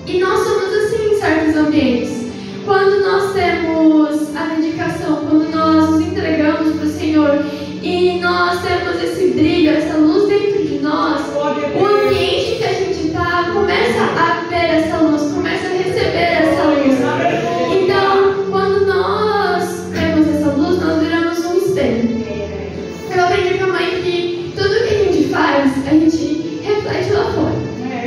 E nós somos assim em certos ambientes. Quando nós temos a dedicação, quando nós nos entregamos para o Senhor e nós temos esse brilho, essa luz dentro de nós, o ambiente que a gente está começa a ver essa luz, começa a receber essa luz. Então, quando nós temos essa luz, nós viramos um espelho. Eu aprendi com a mãe que tudo que a gente faz, a gente reflete lá fora.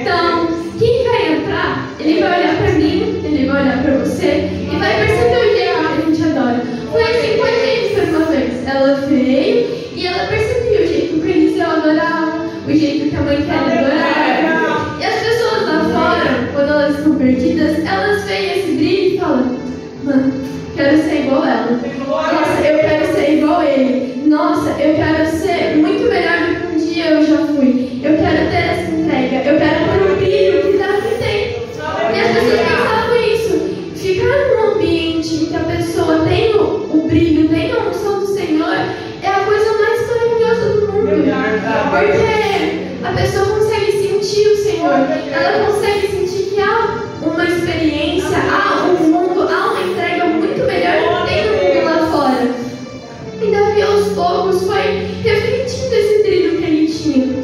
Então, quem vai entrar, ele vai olhar para mim, ele vai olhar para você e vai perceber o jeito que a gente adora. Foi assim com a gente por uma vez. Ela veio e ela percebeu o jeito que o Eliseu adorava, o jeito que a mãe quer adorar. E as pessoas lá fora, quando elas estão perdidas, elas veem esse brilho e falam, mano, quero ser igual ela. Nossa, eu quero ser igual ele. Nossa, eu quero ser muito melhor do que um dia eu já fui. Eu quero ter essa entrega. ela consegue sentir que há uma experiência, há um mundo, há uma entrega muito melhor do que tem no mundo lá fora. E Davi aos poucos foi refletindo esse trilho que ele tinha.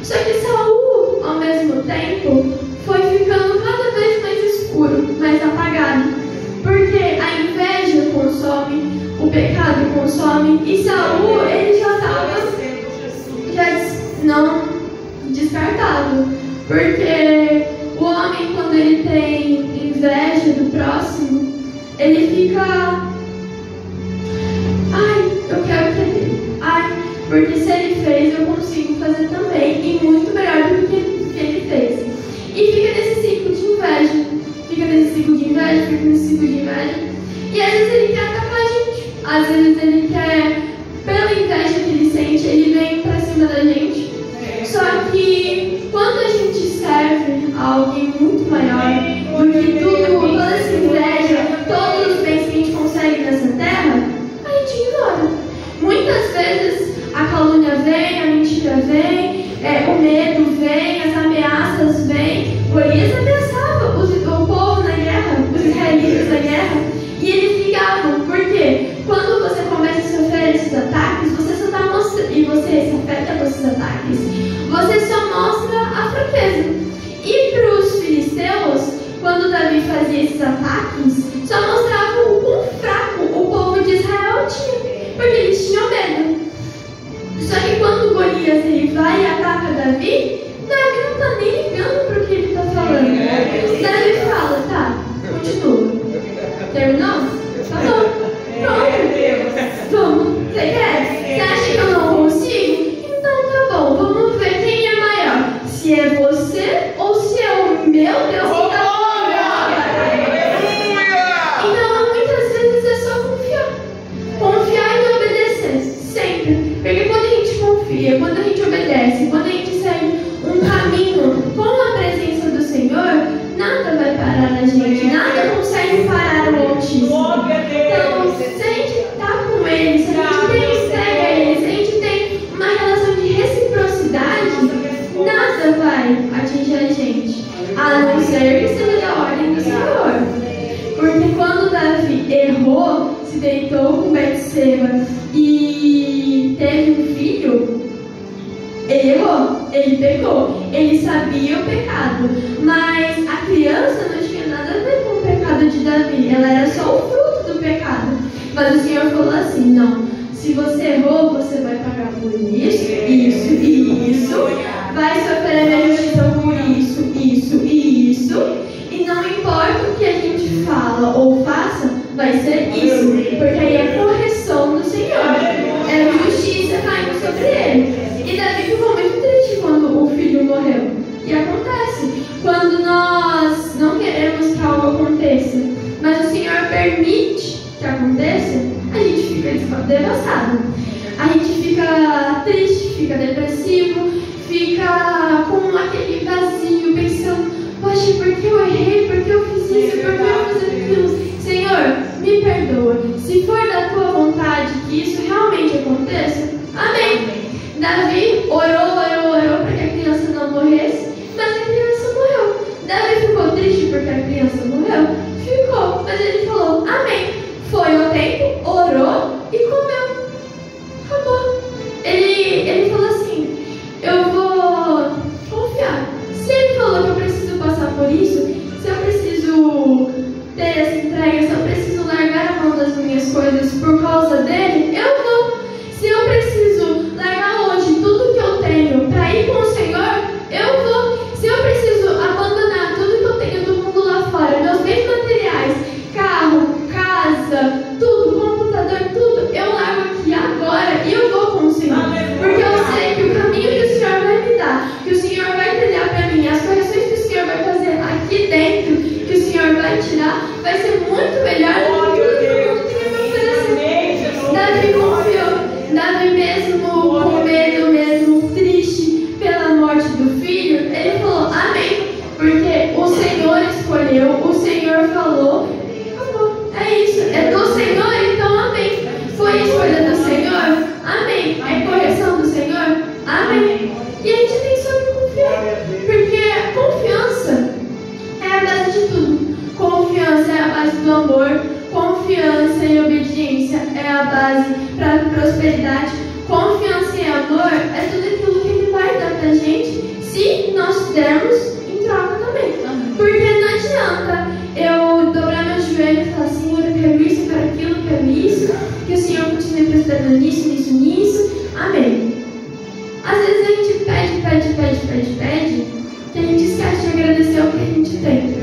Só que Saul, ao mesmo tempo, foi ficando cada vez mais escuro, mais apagado. Porque a inveja consome, o pecado consome, e Saul, ele já estava não descartável. Porque o homem, quando ele tem inveja do próximo, ele fica... Ai, eu quero que ele... Ai, porque se ele fez, eu consigo fazer também, e muito melhor do que ele fez. E fica nesse ciclo de inveja. Fica nesse ciclo de inveja. E às vezes ele quer atacar a gente. Às vezes ele quer, pela inveja que ele sente, ele vem pra cima da gente. Só que quando a gente serve a alguém muito maior do que toda essa inveja, todos os bens que a gente consegue nessa terra, a gente ignora. Muitas vezes a calúnia vem, a mentira vem, o medo vem, as ameaças vêm. Golias ameaçava o povo na guerra, os israelitas na guerra, e eles ligavam. Por quê? Quando você começa a sofrer esses ataques, você só está mostrando, e você se afeta com esses ataques, você só mostra a fraqueza. E para os filisteus, quando Davi fazia esses ataques, só mostrava o quão fraco o povo de Israel tinha, porque eles tinham medo. Só que quando Golias ele vai e ataca Davi, Davi não está nem ligando para o que ele está falando. Davi fala, tá, continua. Terminou? Tá bom. Pronto. Vamos. Você quer? Você acha que eu não consigo? Então tá bom, vamos ver quem é maior. Se é você ou se é o meu Deus que está falando. Então muitas vezes é só confiar. Confiar e obedecer. Sempre. Porque quando a gente confia, quando a gente obedece, quando a gente segue um caminho com a presença do Senhor, nada vai parar a gente, nada consegue parar o Altíssimo. Então, se a gente está com Ele, se a gente tem entrega a Ele, se a gente tem uma relação de reciprocidade, nada vai atingir a gente, a não ser que seja da ordem do Senhor. Porque quando Davi errou, se deitou com Betseba e teve um filho, ele errou, ele pecou, ele sabia o pecado, mas a criança não tinha nada a ver com o pecado de Davi, ela era só o fruto do pecado. Mas o Senhor falou assim, não, se você errou, você vai pagar por isso, isso e isso, vai sofrer a minha justiça por isso, isso e isso, e não importa o que a gente fala ou faça, vai ser isso, porque aí é correção do Senhor, é justiça caindo sobre ele. E Davi ficou muito triste quando o filho morreu. E acontece, quando nós não queremos que algo aconteça, mas o Senhor permite que aconteça, a gente fica devastado. A gente fica triste, fica depressivo, fica com aquele vazio, pensando, poxa, por que eu errei? Por que eu fiz isso? Por que eu fiz aquilo? Senhor, me perdoa. Se for da tua vontade que isso realmente aconteça, amém. Davi orou para que a criança não morresse, mas a criança morreu. Davi ficou triste porque a criança morreu? Ficou, mas ele falou, amém. Foi o tempo, orou e comeu. Acabou. Ele falou assim, eu vou confiar. Se ele falou que eu preciso passar por isso, se eu preciso ter essa entrega, se eu preciso largar a mão das minhas coisas por causa dele, eu vou. Se eu preciso largar hoje tudo que eu tenho para ir com o Senhor, eu vou. Se eu preciso abandonar tudo que eu tenho do mundo lá fora, meus bens materiais, carro, casa, tudo, computador, tudo, eu largo aqui agora e eu vou com o Senhor. Porque eu sei que o caminho que o Senhor vai me dar, que o Senhor vai trilhar para mim, as correções que o Senhor vai fazer aqui dentro, que o Senhor vai tirar, vai ser muito melhor do que tudo que o mundo tem a me oferecer. Davi confiou. Davi mesmo com medo, mesmo triste pela morte do filho, ele falou, amém, porque o Senhor escolheu, o Senhor falou, acabou, é isso, é do Senhor, então amém. Foi a escolha do Senhor, amém. É correção do Senhor, amém. E a gente tem só que confiar, porque a confiança prosperidade, confiança e amor é tudo aquilo que Ele vai dar pra gente se nós dermos em troca também. Porque não adianta eu dobrar meu joelho e falar, Senhor, eu quero isso, eu quero aquilo, eu quero isso, que o Senhor continue prosperando nisso. Amém. Às vezes a gente pede, que a gente esquece de agradecer o que a gente tem.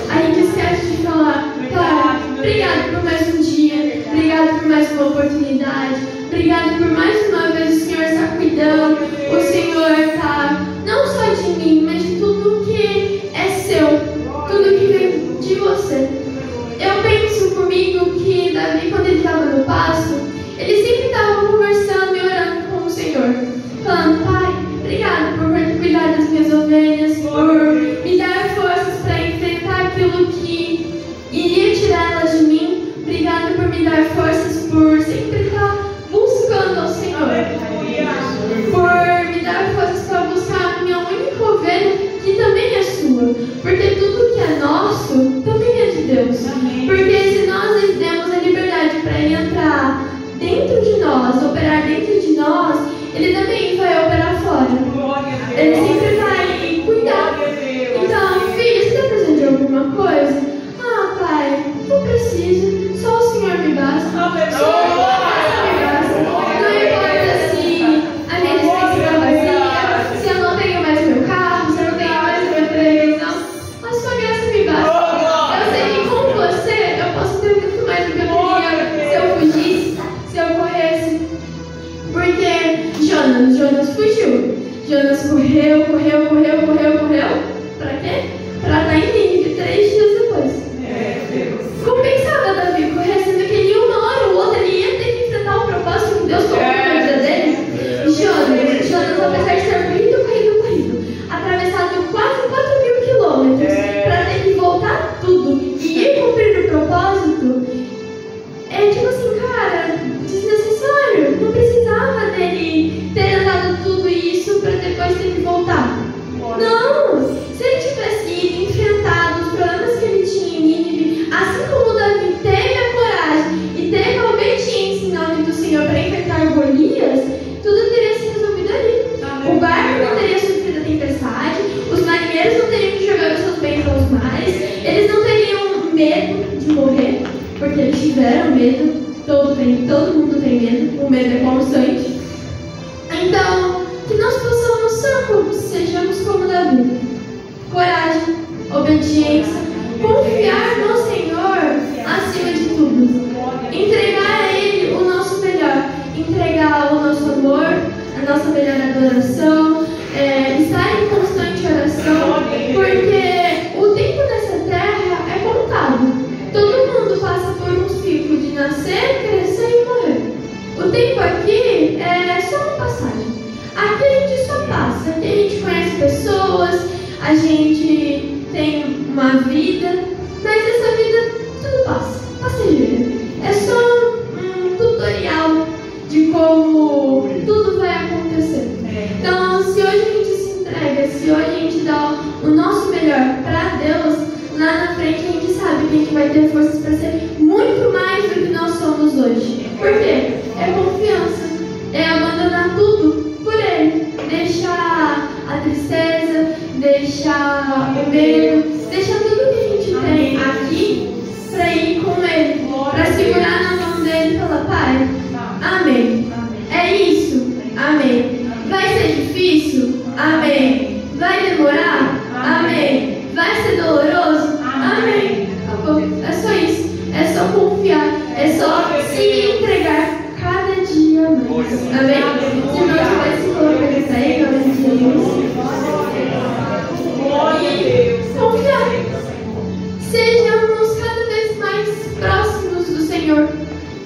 A gente esquece de falar, Pai, obrigado por mais um dia, obrigado por mais uma oportunidade, obrigado por mais uma vez o Senhor está cuidando, o Senhor está não só de mim, mas de tudo que é seu, tudo que vem de você. Eu penso comigo que Davi, quando ele estava no pasto, ele sempre estava conversando e orando com o Senhor, falando, Pai, obrigado por cuidar das minhas ovelhas, por me dar forças para enfrentar aquilo que iria tirá-las de mim. Obrigado por me dar forças, por sempre estar buscando ao Senhor. Por me dar forças para buscar a minha única ovelha, que também é sua. Porque tudo que é nosso, também é de Deus. Porque se nós lhe demos a liberdade para Ele entrar dentro de nós, operar dentro de nós, Ele também vai operar fora. Ele sempre vai cuidar. Então, filho, você está precisando de alguma coisa? Ah, pai, não preciso. Só o Senhor me basta. Só o Senhor me basta. Não importa se a minha dispensa está vazia, se eu não tenho mais meu carro, se eu não tenho mais minha televisão. A sua graça me basta. Eu sei que com você eu posso ter muito mais do que eu queria se eu fugisse, se eu corresse. Porque Jonas fugiu. Jonas correu. Pra quê? Pra estar em Nínive 3 dias depois. Compensava Davi correr, sendo que ele uma hora ou outra ele ia ter que enfrentar o propósito que Deus colocou na vida dele. Jonas, apesar de ter corrido, atravessado quase 4.000 quilômetros pra ter que voltar tudo e ir cumprir o propósito, é tipo assim, cara, desnecessário. Não precisava dele ter andado tudo isso pra depois ter que voltar. Não! Se ele tivesse ido enfrentado os problemas que ele tinha em Nínive, assim como Davi teve a coragem e teve a obediência em nome do Senhor para enfrentar Golias, tudo teria se resolvido ali. O barco não teria sofrido a tempestade, os marinheiros não teriam que jogar os seus bens aos mares, eles não teriam medo de morrer, porque eles tiveram medo, todo mundo tem medo, o medo é constante. Então, que nós possamos sejamos como Davi. Coragem, obediência, confiar no Senhor acima de tudo. Entregar a Ele o nosso melhor, entregar o nosso amor, a nossa melhor adoração, estar em constante oração, porque o tempo nessa terra é contado. Todo mundo passa por um ciclo de nascer, crescer e morrer. O tempo aqui é só uma passagem. Aqui a gente só passa, aqui a gente conhece pessoas, a gente tem uma vida, mas essa vida tudo passa, passageira. É só um tutorial de como tudo vai acontecer. Então, se hoje a gente se entrega, se hoje a gente dá o nosso melhor para Deus, lá na frente a gente sabe que a gente vai ter forças para ser muito mais do que nós somos hoje. Por quê? É confiança, é abandonar tudo por Ele, deixar a tristeza, deixar o medo, deixar tudo que a gente tem aqui para ir com Ele, para segurar na mão dele e falar, Pai, amém. É isso, amém. Vai ser difícil? Amém. Vai demorar? Amém. Vai ser doloroso? Amém. Acabou. É só isso. É só confiar. É só se entregar cada dia mais. Amém? Se não tivesse se colocando isso aí, nós diríamos. E confiar. Sejamos cada vez mais próximos do Senhor.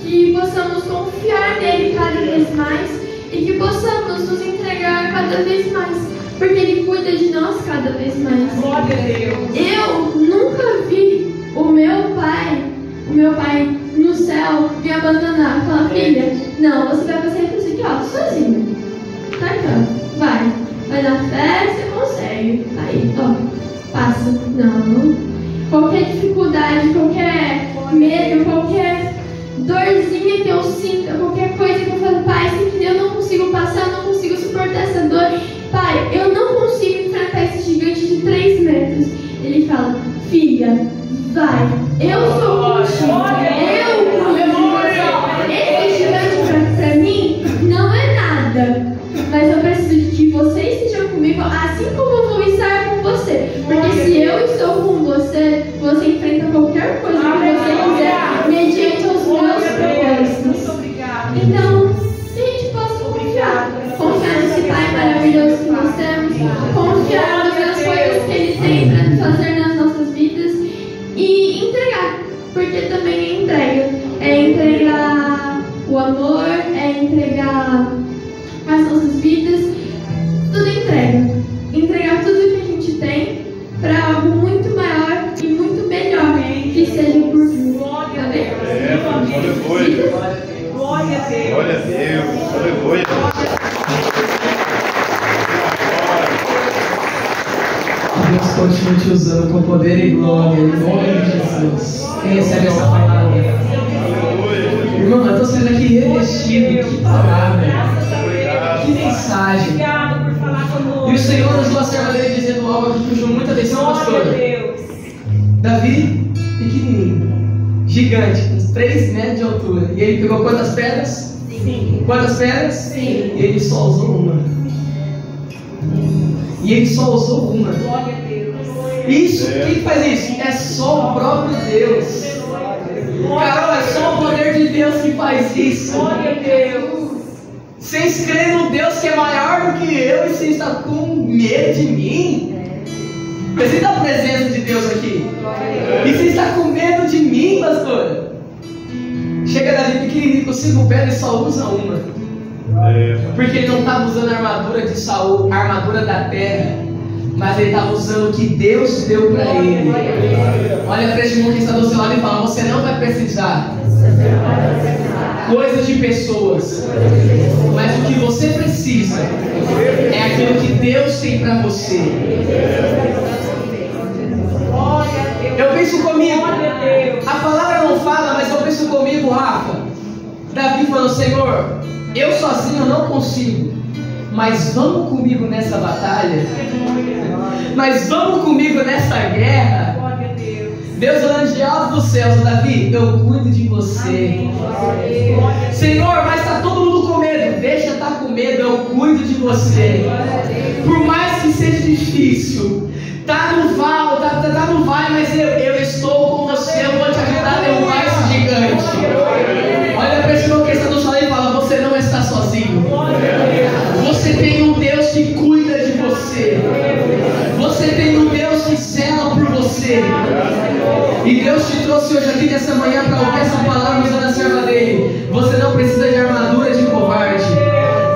Que possamos confiar nele cada vez mais. E que possamos nos entregar cada vez mais. Porque Ele cuida de nós cada vez mais. Glória a Deus. Eu nunca vi o meu pai no céu me abandonar. Falar, filha, não, você vai passar por isso aqui, ó, sozinha. Tá aqui, ó. Vai na fé, você consegue. Tá aí, ó. Passa. Não. Qualquer dificuldade, qualquer medo, qualquer dorzinha que eu sinto, qualquer coisa que eu falo, Pai, eu não consigo passar, eu não consigo suportar essa dor. Pai, eu não consigo enfrentar esse gigante de 3 metros. Ele fala, filha, vai, eu sou contigo, eu cuido de você. Esse gigante pra mim não é nada, mas eu preciso de que você esteja comigo, assim como eu vou estar com você. Porque se eu estou com você, você enfrenta qualquer coisa que você quiser, mediante os meus propósitos. Então, que a gente possa confiar nesse Pai maravilhoso que nós temos, confiar nas coisas que Ele tem para fazer nas nossas vidas e entregar, porque também é entregar o amor, é entregar as nossas vidas, tudo entregar tudo que a gente tem para algo muito maior e muito melhor, que seja por vir. Amém? Glória a Deus. Glória a Deus. Aleluia. Deus continue te usando com poder e glória, em nome de Jesus. Quem recebe essa palavra? Irmão, eu estou sendo aqui revestido. Que palavra, que mensagem. E o Senhor usou a serva dele dizendo algo que puxou muita atenção, pastor. Davi, pequenininho, gigante, com 3 metros de altura. E ele pegou quantas pedras? 5. Quantas pedras? 5. E ele só usou uma. Glória a Deus. Isso, quem faz isso? É só o próprio Deus. Carol, é só o poder de Deus que faz isso. Glória a Deus. Vocês creem no Deus que é maior do que eu e vocês estão com medo de mim? Você sente a presença de Deus aqui? E você está com medo de mim, pastor? Chega Davi pequenininho com 5 pedras e só usa uma. Porque ele não estava usando a armadura de Saul, a armadura da terra, mas ele estava usando o que Deus deu para ele. Olha para esse irmão que está do seu lado e fala: você não vai precisar coisas de pessoas, mas o que você precisa é aquilo que Deus tem para você. Eu penso comigo, a palavra não fala, mas eu penso comigo, Rafa. Davi falou: Senhor, eu sozinho não consigo, mas vamos comigo nessa batalha, mas vamos comigo nessa guerra. Deus olhando de alto dos céus: Davi, eu cuido de você. Senhor, mas está todo mundo com medo. Deixa estar com medo, eu cuido de você. Por mais que seja difícil, tá no vale, mas eu estou com você. Eu vou te ajudar a derrubar esse gigante. Olha para esse irmão que está do seu lado e fala: você não está sozinho. Você tem um Deus que cuida de você. Você tem um Deus que zela por você. E Deus te trouxe hoje aqui nessa manhã para ouvir essa palavra usando a serva dele. Você não precisa de armadura de covarde.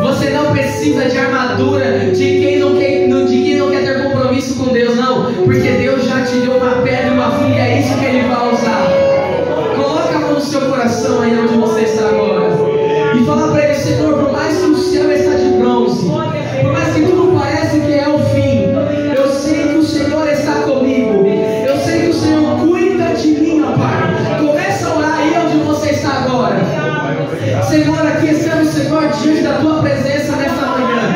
Você não precisa de armadura de quem não quer ter compromisso com Deus, não. Porque Deus já te deu uma pedra e uma folha, e é isso que Ele vai usar. Coloca a mão no seu coração aí onde você está agora. E fala para Ele: Senhor, por mais que o céu está de bronze, por mais que tudo parece que é o fim, eu sei que o Senhor está comigo. Eu sei que o Senhor cuida de mim, ó Pai. Começa a orar aí onde você está agora. Senhor, aqui estamos, Senhor, diante da Tua presença nesta manhã.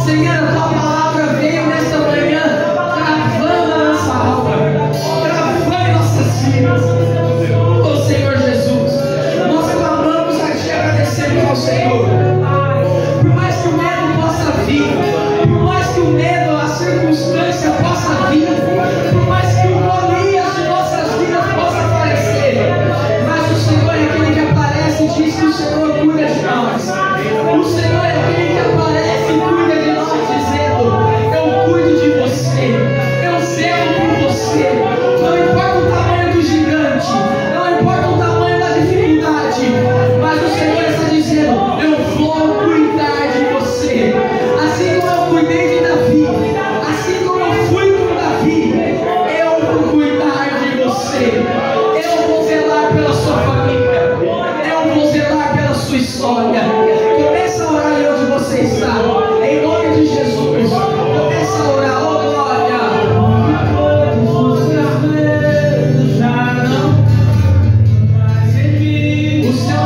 Senhor, a Tua palavra veio nesta manhã, travando a nossa alma, travando nossas vidas. Oh Senhor Jesus, nós clamamos a Ti, agradecemos ao Senhor. Por mais que o medo possa vir, por mais que o medo, a circunstância possa vir, por mais que o Golias de nossas vidas possa aparecer, mas o Senhor é aquele que aparece e diz que o Senhor cuida de nós. O Senhor é aquele que aparece e cuida de nós, dizendo: eu cuido de você, eu zelo por você. Não importa o tamanho do gigante, não importa o tamanho da dificuldade, mas o Senhor está dizendo: eu vou cuidar de você. Assim como eu cuidei de Davi, assim como eu fui com Davi, eu vou cuidar de você. Eu vou zelar pela sua família, eu vou zelar pela sua história. Começa a orar aí onde você está, em nome de Jesus. Começa a orar, oh glória. Os seus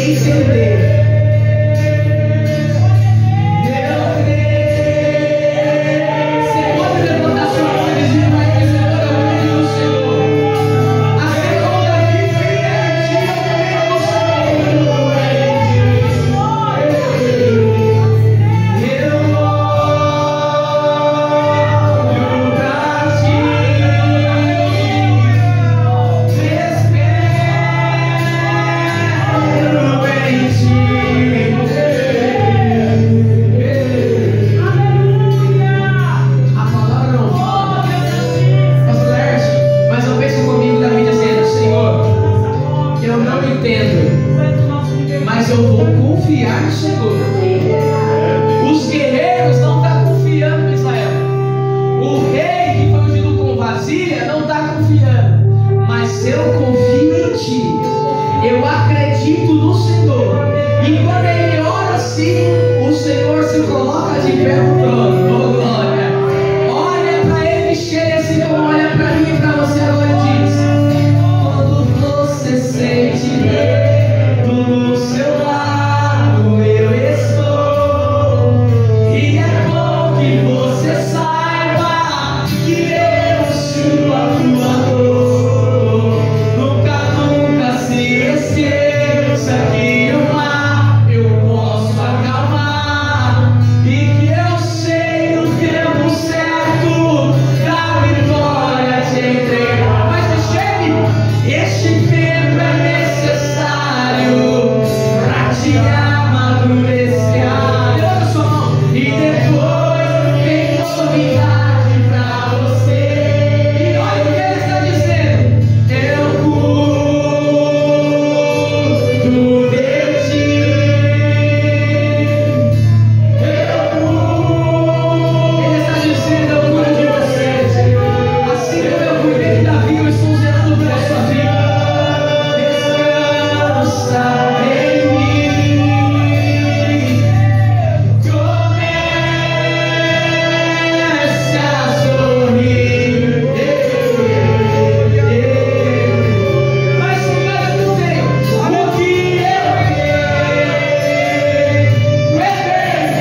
entender. Mas eu vou confiar no Senhor. Os guerreiros não estão confiando em Israel. O rei que foi ungido com vasilha não está confiando. Mas eu confio em ti. Eu acredito no Senhor. E quando ele ora assim, o Senhor se coloca de pé no trono. Oh, glória! Olha para ele, cheia assim como olha para mim e para você agora e diz: quando você sente do seu lado eu estou, e é bom que você saiba que eu sou atuador. Nunca se esqueça que o mar eu posso acalmar, e que eu sei o tempo certo da vitória te entregar. Mas me chegue, este tempo é necessário pra te amadurecer. Olha sua mão. E depois vem novidade pra você. E olha o que ele está dizendo: eu cuido de ti. Ele está dizendo: eu cuido de você. Assim como eu cuidei de Davi, eu estou zerando pela sua vida. Descansa em mim. Comece a sorrir. Mas olha eu tenho o que eu tenho é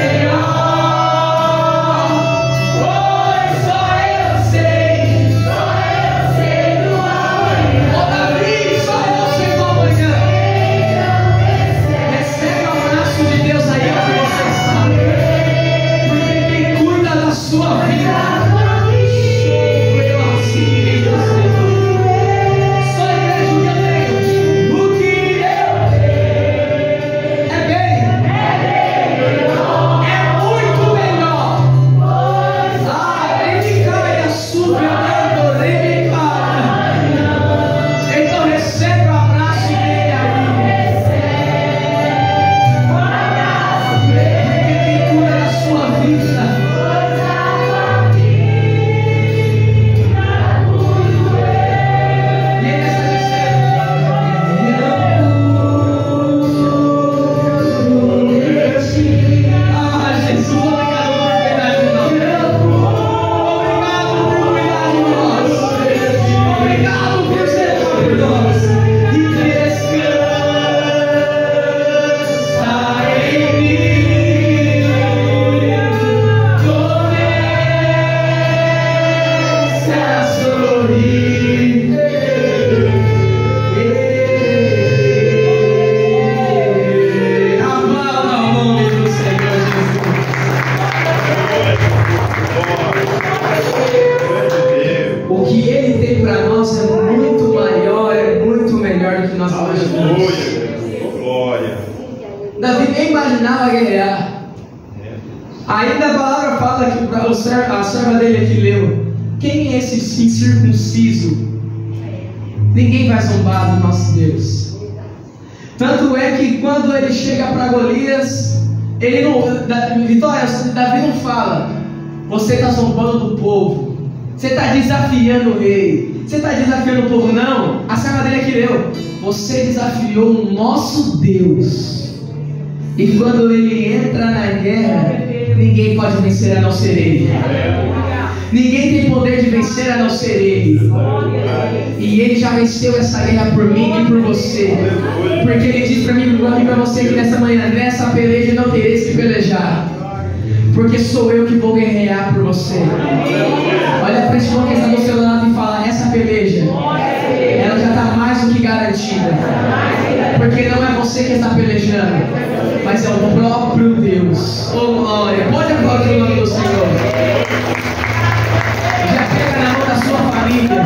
melhor, pois só eu sei do amanhã. Ô Davi, só eu sei do amanhã. Recebe o abraço de Deus aí onde você sabe, porque quem cuida da sua vida sou eu, assim diz o Senhor. Só a igreja que eu tenho, o que eu tenho é bem, é muito melhor. Ele cai a sua vida, ele cai. Então recebe o abraço dele aí. Porque quem cura da sua vida e ele está dizendo: ah, Jesus, obrigado por cuidar de nós. Obrigado por cuidar de nós. Obrigado por ser por nós. E descansa em mim. Comece a sorrir. Aplauda o nome do Senhor Jesus. O que Ele tem para nós é muito maior, é muito melhor do que nós imaginamos. Glória. Davi nem imaginava guerrear. Ainda a palavra fala que a serva dele aqui leu: quem é esse incircunciso? Ninguém vai zombar do nosso Deus. Tanto é que quando ele chega para Golias, ele não, Vitória, Davi não fala: você está zombando do povo, você está desafiando o rei, você está desafiando o povo. Não, a serva dele aqui leu: você desafiou o nosso Deus. E quando ele entra na guerra, ninguém pode vencer a não ser ele. Ninguém tem poder de vencer a não ser Ele. E Ele já venceu essa guerra por mim e por você. Porque Ele diz para mim e para você que nessa manhã, nessa peleja não tereis que pelejar. Porque sou eu que vou guerrear por você. Olha para esse irmão que está do seu lado e fala: essa peleja, ela já está mais do que garantida. Porque não é você que está pelejando, mas é o próprio Deus. Oh glória! Pode aplaudir o nome do Senhor. Já pega na mão da sua família.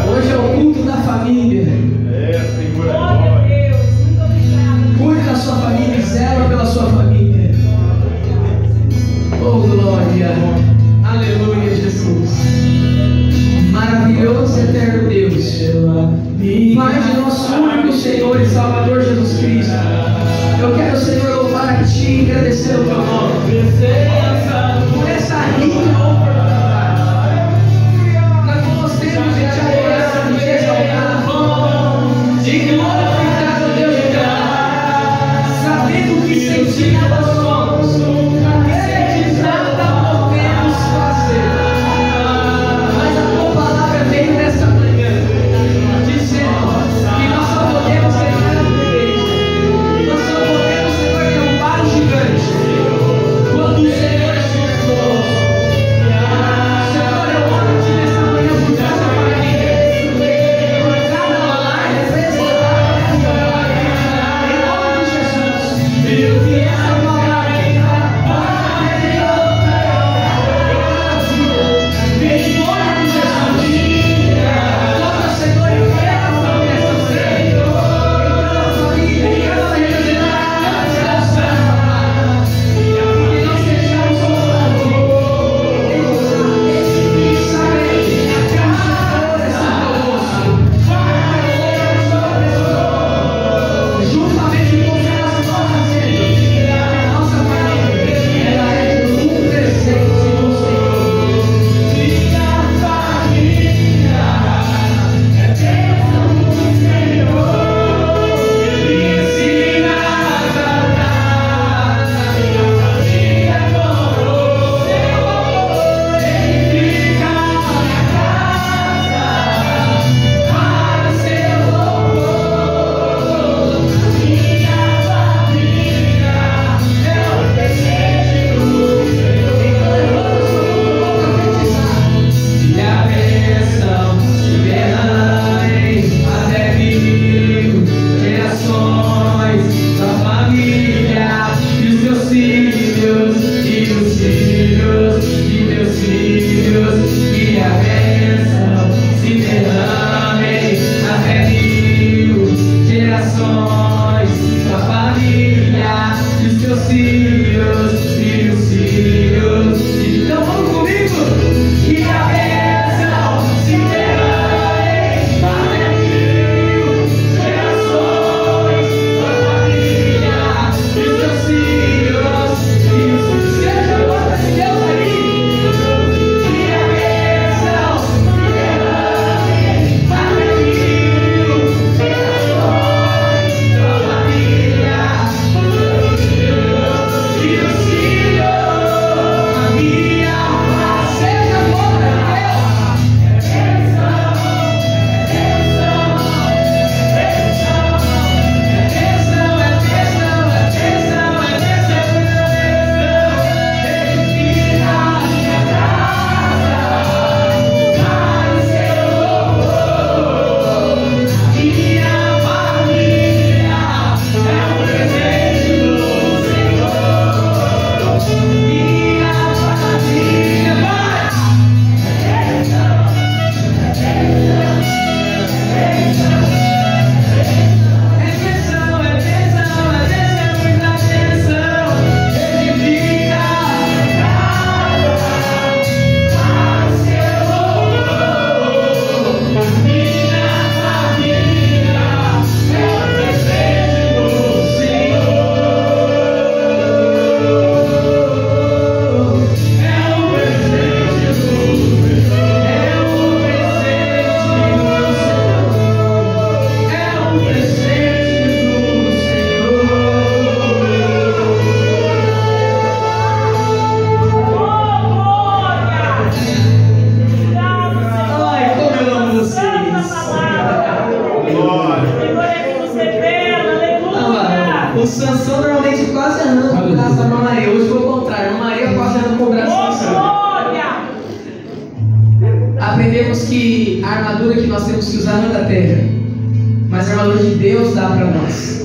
Hoje é o culto da família. Cuide da sua família e zela pela sua família. Oh glória! Aleluia, Jesus! Maravilhoso e eterno Deus, Pai de nosso único Senhor e Salvador Jesus Cristo, eu quero, Senhor, louvar a Ti e agradecer o Teu nome por essa rica oportunidade na qual nós temos de Te adorar, de Te exaltar, de glorificar o Deus de graça, sabendo que sem Ti nada somos, sem Ti nada podemos fazer. Mas a Tua palavra veio nesta manhã dizendo que nós só podemos entrar na igreja, nós só podemos, Senhor, derrubar o gigante quando o Senhor estiver conosco. Senhor, eu oro-Te nesta manhã por cada família, por cada lar representado nesta manhã, em nome de Jesus. Que essa palavra O Sansão normalmente quase arranca o braço da Irmã Maria. Hoje foi o contrário. A Irmã Maria quase arranca o braço do Sansão. Aprendemos que a armadura que nós temos que usar não é da terra, mas a armadura de Deus dá para nós.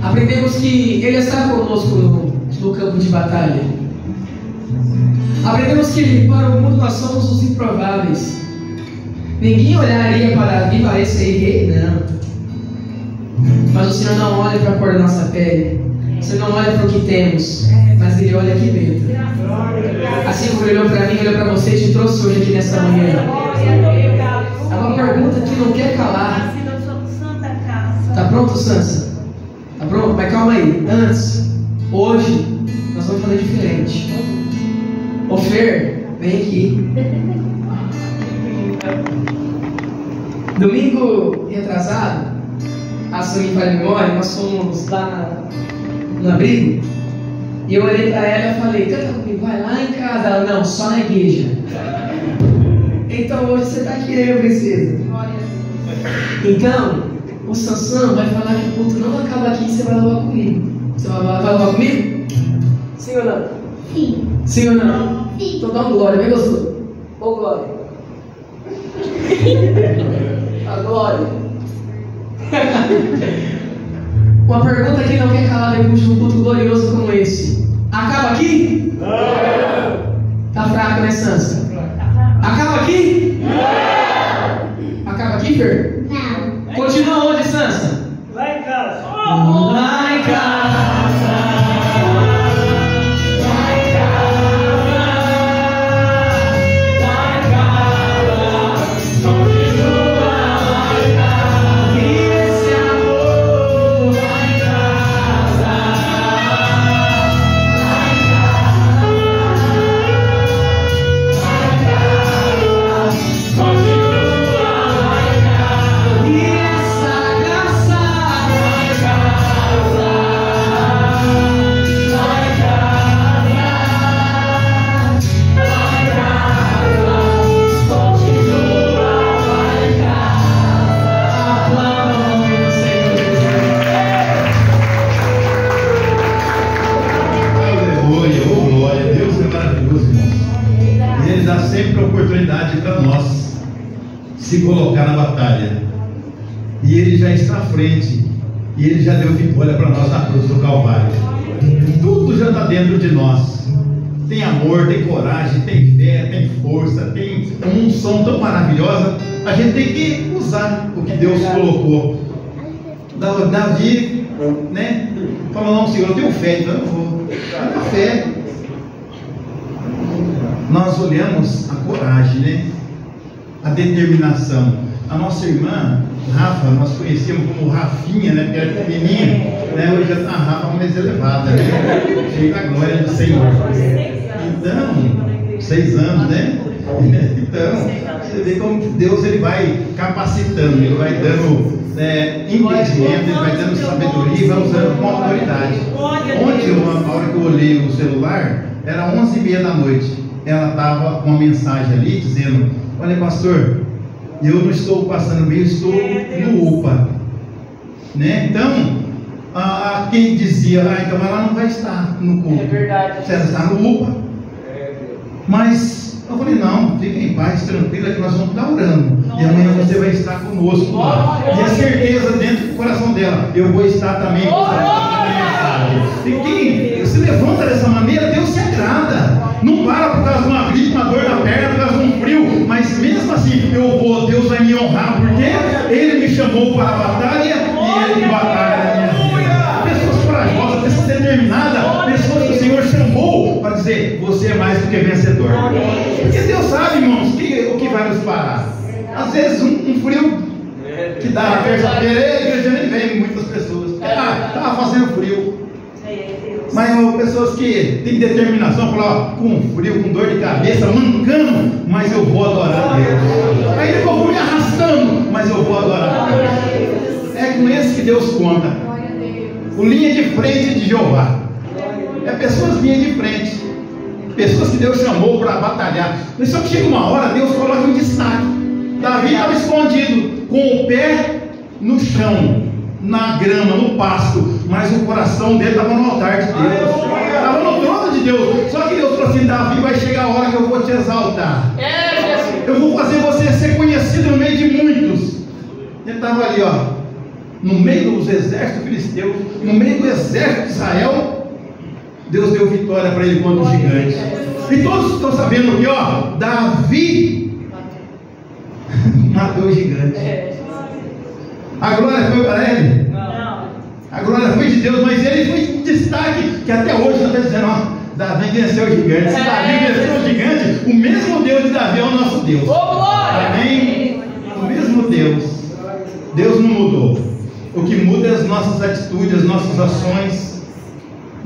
Aprendemos que Ele está conosco no campo de batalha. Aprendemos que para o mundo nós somos os improváveis. Ninguém olharia para Davi e falar: esse aí rei, não. Mas o Senhor não olha para a cor da nossa pele. O Senhor não olha para o que temos, mas Ele olha aqui dentro. Assim como Ele olhou para mim, Ele olhou para você e te trouxe hoje aqui nessa manhã. É uma pergunta que não quer calar. Tá pronto, Sansa? Tá pronto? Mas calma aí. Antes, hoje, nós vamos fazer diferente. Ô Fer, vem aqui. Domingo retrasado, a sua falha de memória, nós fomos lá no abrigo. E eu olhei para ela e falei: canta comigo, vai lá em casa. Ela: não, só na igreja. Então hoje você está aqui, eu preciso. Então, o Sansão vai falar que o culto não acaba aqui e você vai louvar comigo. Você vai louvar comigo? Sim ou não? Sim. Sim ou não? Sim. Então dá um glória, bem gostoso. Ô glória. A glória. Uma pergunta que não quer calar depois de um culto glorioso como esse: acaba aqui? Não. Tá fraco, né, Sansa? Acaba aqui? Não. Acaba aqui, Fer? Não. Continua onde, Sansa? Lá em casa. Lá em casa. Se colocar na batalha, e Ele já está à frente, e Ele já deu vitória para nós na cruz do Calvário. Tudo já está dentro de nós. Tem amor, tem coragem, tem fé, tem força, tem uma unção tão maravilhosa. A gente tem que usar o que Deus colocou. Davi, né, falou: não, Senhor, eu tenho fé, então eu vou. A fé. Nós olhamos a coragem, né? A determinação. A nossa irmã Rafa, nós conhecíamos como Rafinha, né? Porque era pequenininha, né? Hoje já está a Rafa mais elevada, né? Cheia da glória do Senhor. Então, 6 anos, né? Então, você vê como Deus ele vai capacitando, ele vai dando entendimento, ele vai dando sabedoria e vai usando com autoridade. Ontem, a hora que eu olhei o celular, era 11h30 da noite. Ela estava com uma mensagem ali dizendo: olha, pastor, eu não estou passando bem, eu estou no UPA, né? Então, quem dizia: então ela não vai estar no culto. É verdade. Se ela está no UPA. Mas eu falei: não, fiquem em paz, tranquila, que nós vamos estar orando. E amanhã você vai estar conosco lá. E a certeza dentro do coração dela: eu vou estar também com essa mensagem. E quem se levanta dessa maneira, Deus se agrada. Não para por causa de uma gripe, uma dor na perna, por causa de um frio, mas mesmo assim eu vou, Deus vai me honrar, porque Ele me chamou para a batalha e Ele batalha na minha vida. Pessoas corajosas, pessoas determinadas, pessoas que o Senhor chamou para dizer: você é mais do que vencedor. Porque Deus sabe, irmãos, o que vai nos parar. Às vezes um frio que dá na terça-feira, a igreja nem vem muitas pessoas, porque estava fazendo frio. Mas pessoas que têm determinação, falar: com frio, com dor de cabeça, mancando, mas eu vou adorar a Deus. Aí eu vou me arrastando, mas eu vou adorar a Deus. É com esse que Deus conta. O linha de frente de Jeová. É pessoas linha de frente. Pessoas que Deus chamou para batalhar. Mas só que chega uma hora, Deus coloca um destaque. Davi estava escondido, com o pé no chão. na grama, no pasto, mas o coração dele estava no altar de Deus, estava no trono de Deus. Só que Deus falou assim: Davi, vai chegar a hora que eu vou te exaltar, eu vou fazer você ser conhecido no meio de muitos. Ele estava ali, ó, no meio dos exércitos filisteus, no meio do exército de Israel. Deus deu vitória para ele contra o gigante. E todos estão sabendo que, ó, Davi matou o gigante. A glória foi para ele? Não. A glória foi de Deus, mas ele foi em destaque, que até hoje nós estamos dizendo, ó, Davi venceu o gigante. Se Davi venceu o gigante, o mesmo Deus de Davi é o nosso Deus. Amém? O mesmo Deus. Deus não mudou. O que muda é as nossas atitudes, as nossas ações.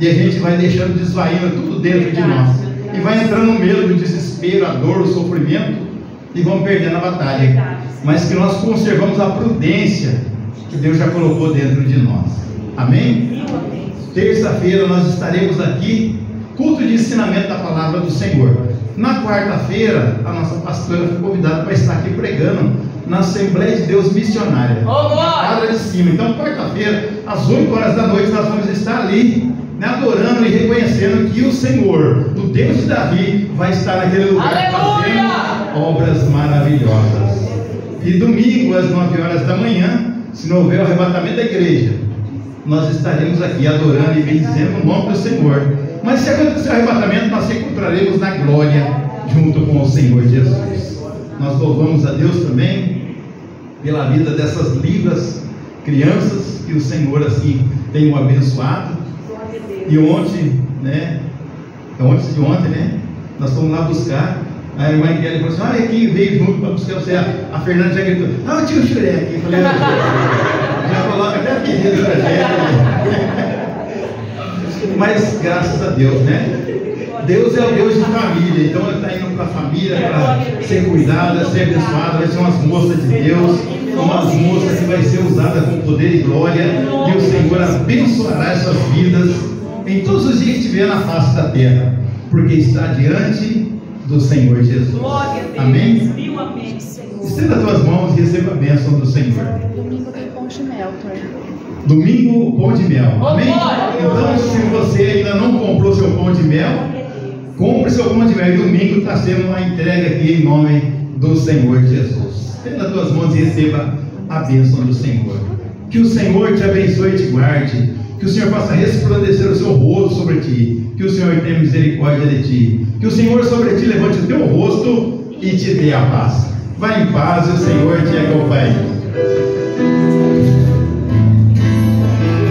E a gente vai deixando desvaindo tudo dentro de nós. E vai entrando no medo, o desespero, a dor, o sofrimento. E vamos perdendo a batalha. Mas que nós conservamos a prudência que Deus já colocou dentro de nós. Amém? Terça-feira nós estaremos aqui, culto de ensinamento da palavra do Senhor. Na quarta-feira, a nossa pastora foi convidada para estar aqui pregando na Assembleia de Deus Missionária, na quadra de cima. Então, quarta-feira, às 8 horas da noite, nós vamos estar ali, né, adorando e reconhecendo que o Senhor, o Deus de Davi, vai estar naquele lugar fazendo obras maravilhosas. E domingo, às 9 horas da manhã, se não houver o arrebatamento da igreja, nós estaremos aqui adorando e bendizendo o nome do Senhor. Mas se acontecer o arrebatamento, nós se encontraremos na glória junto com o Senhor Jesus. Nós louvamos a Deus também pela vida dessas lindas crianças que o Senhor assim tem o abençoado. E ontem, né? Antes de ontem, né? Nós fomos lá buscar. A irmã Kelly falou assim: olha quem veio junto para buscar você. A Fernanda já gritou: ah, o tio Xureque. Eu falei: já coloca até apelido pra gente. Mas graças a Deus, né? Deus é o Deus de família. Então ele está indo para a família para ser cuidada, ser abençoada. Vai ser umas moças de Deus, umas moças que vai ser usada com poder e glória. E o Senhor abençoará essas vidas em todos os dias que estiver na face da terra, porque está diante do Senhor Jesus. Amém? Estenda as tuas mãos e receba a bênção do Senhor. Domingo tem pão de mel, Domingo, o pão de mel. Amém? Então, se você ainda não comprou seu pão de mel, compre seu pão de mel. E domingo está sendo uma entrega aqui em nome do Senhor Jesus. Estenda as tuas mãos e receba a bênção do Senhor. Que o Senhor te abençoe e te guarde. Que o Senhor faça resplandecer o seu rosto sobre ti. Que o Senhor tenha misericórdia de ti. Que o Senhor sobre ti levante o teu rosto e te dê a paz. Vá em paz e o Senhor te acompanhe.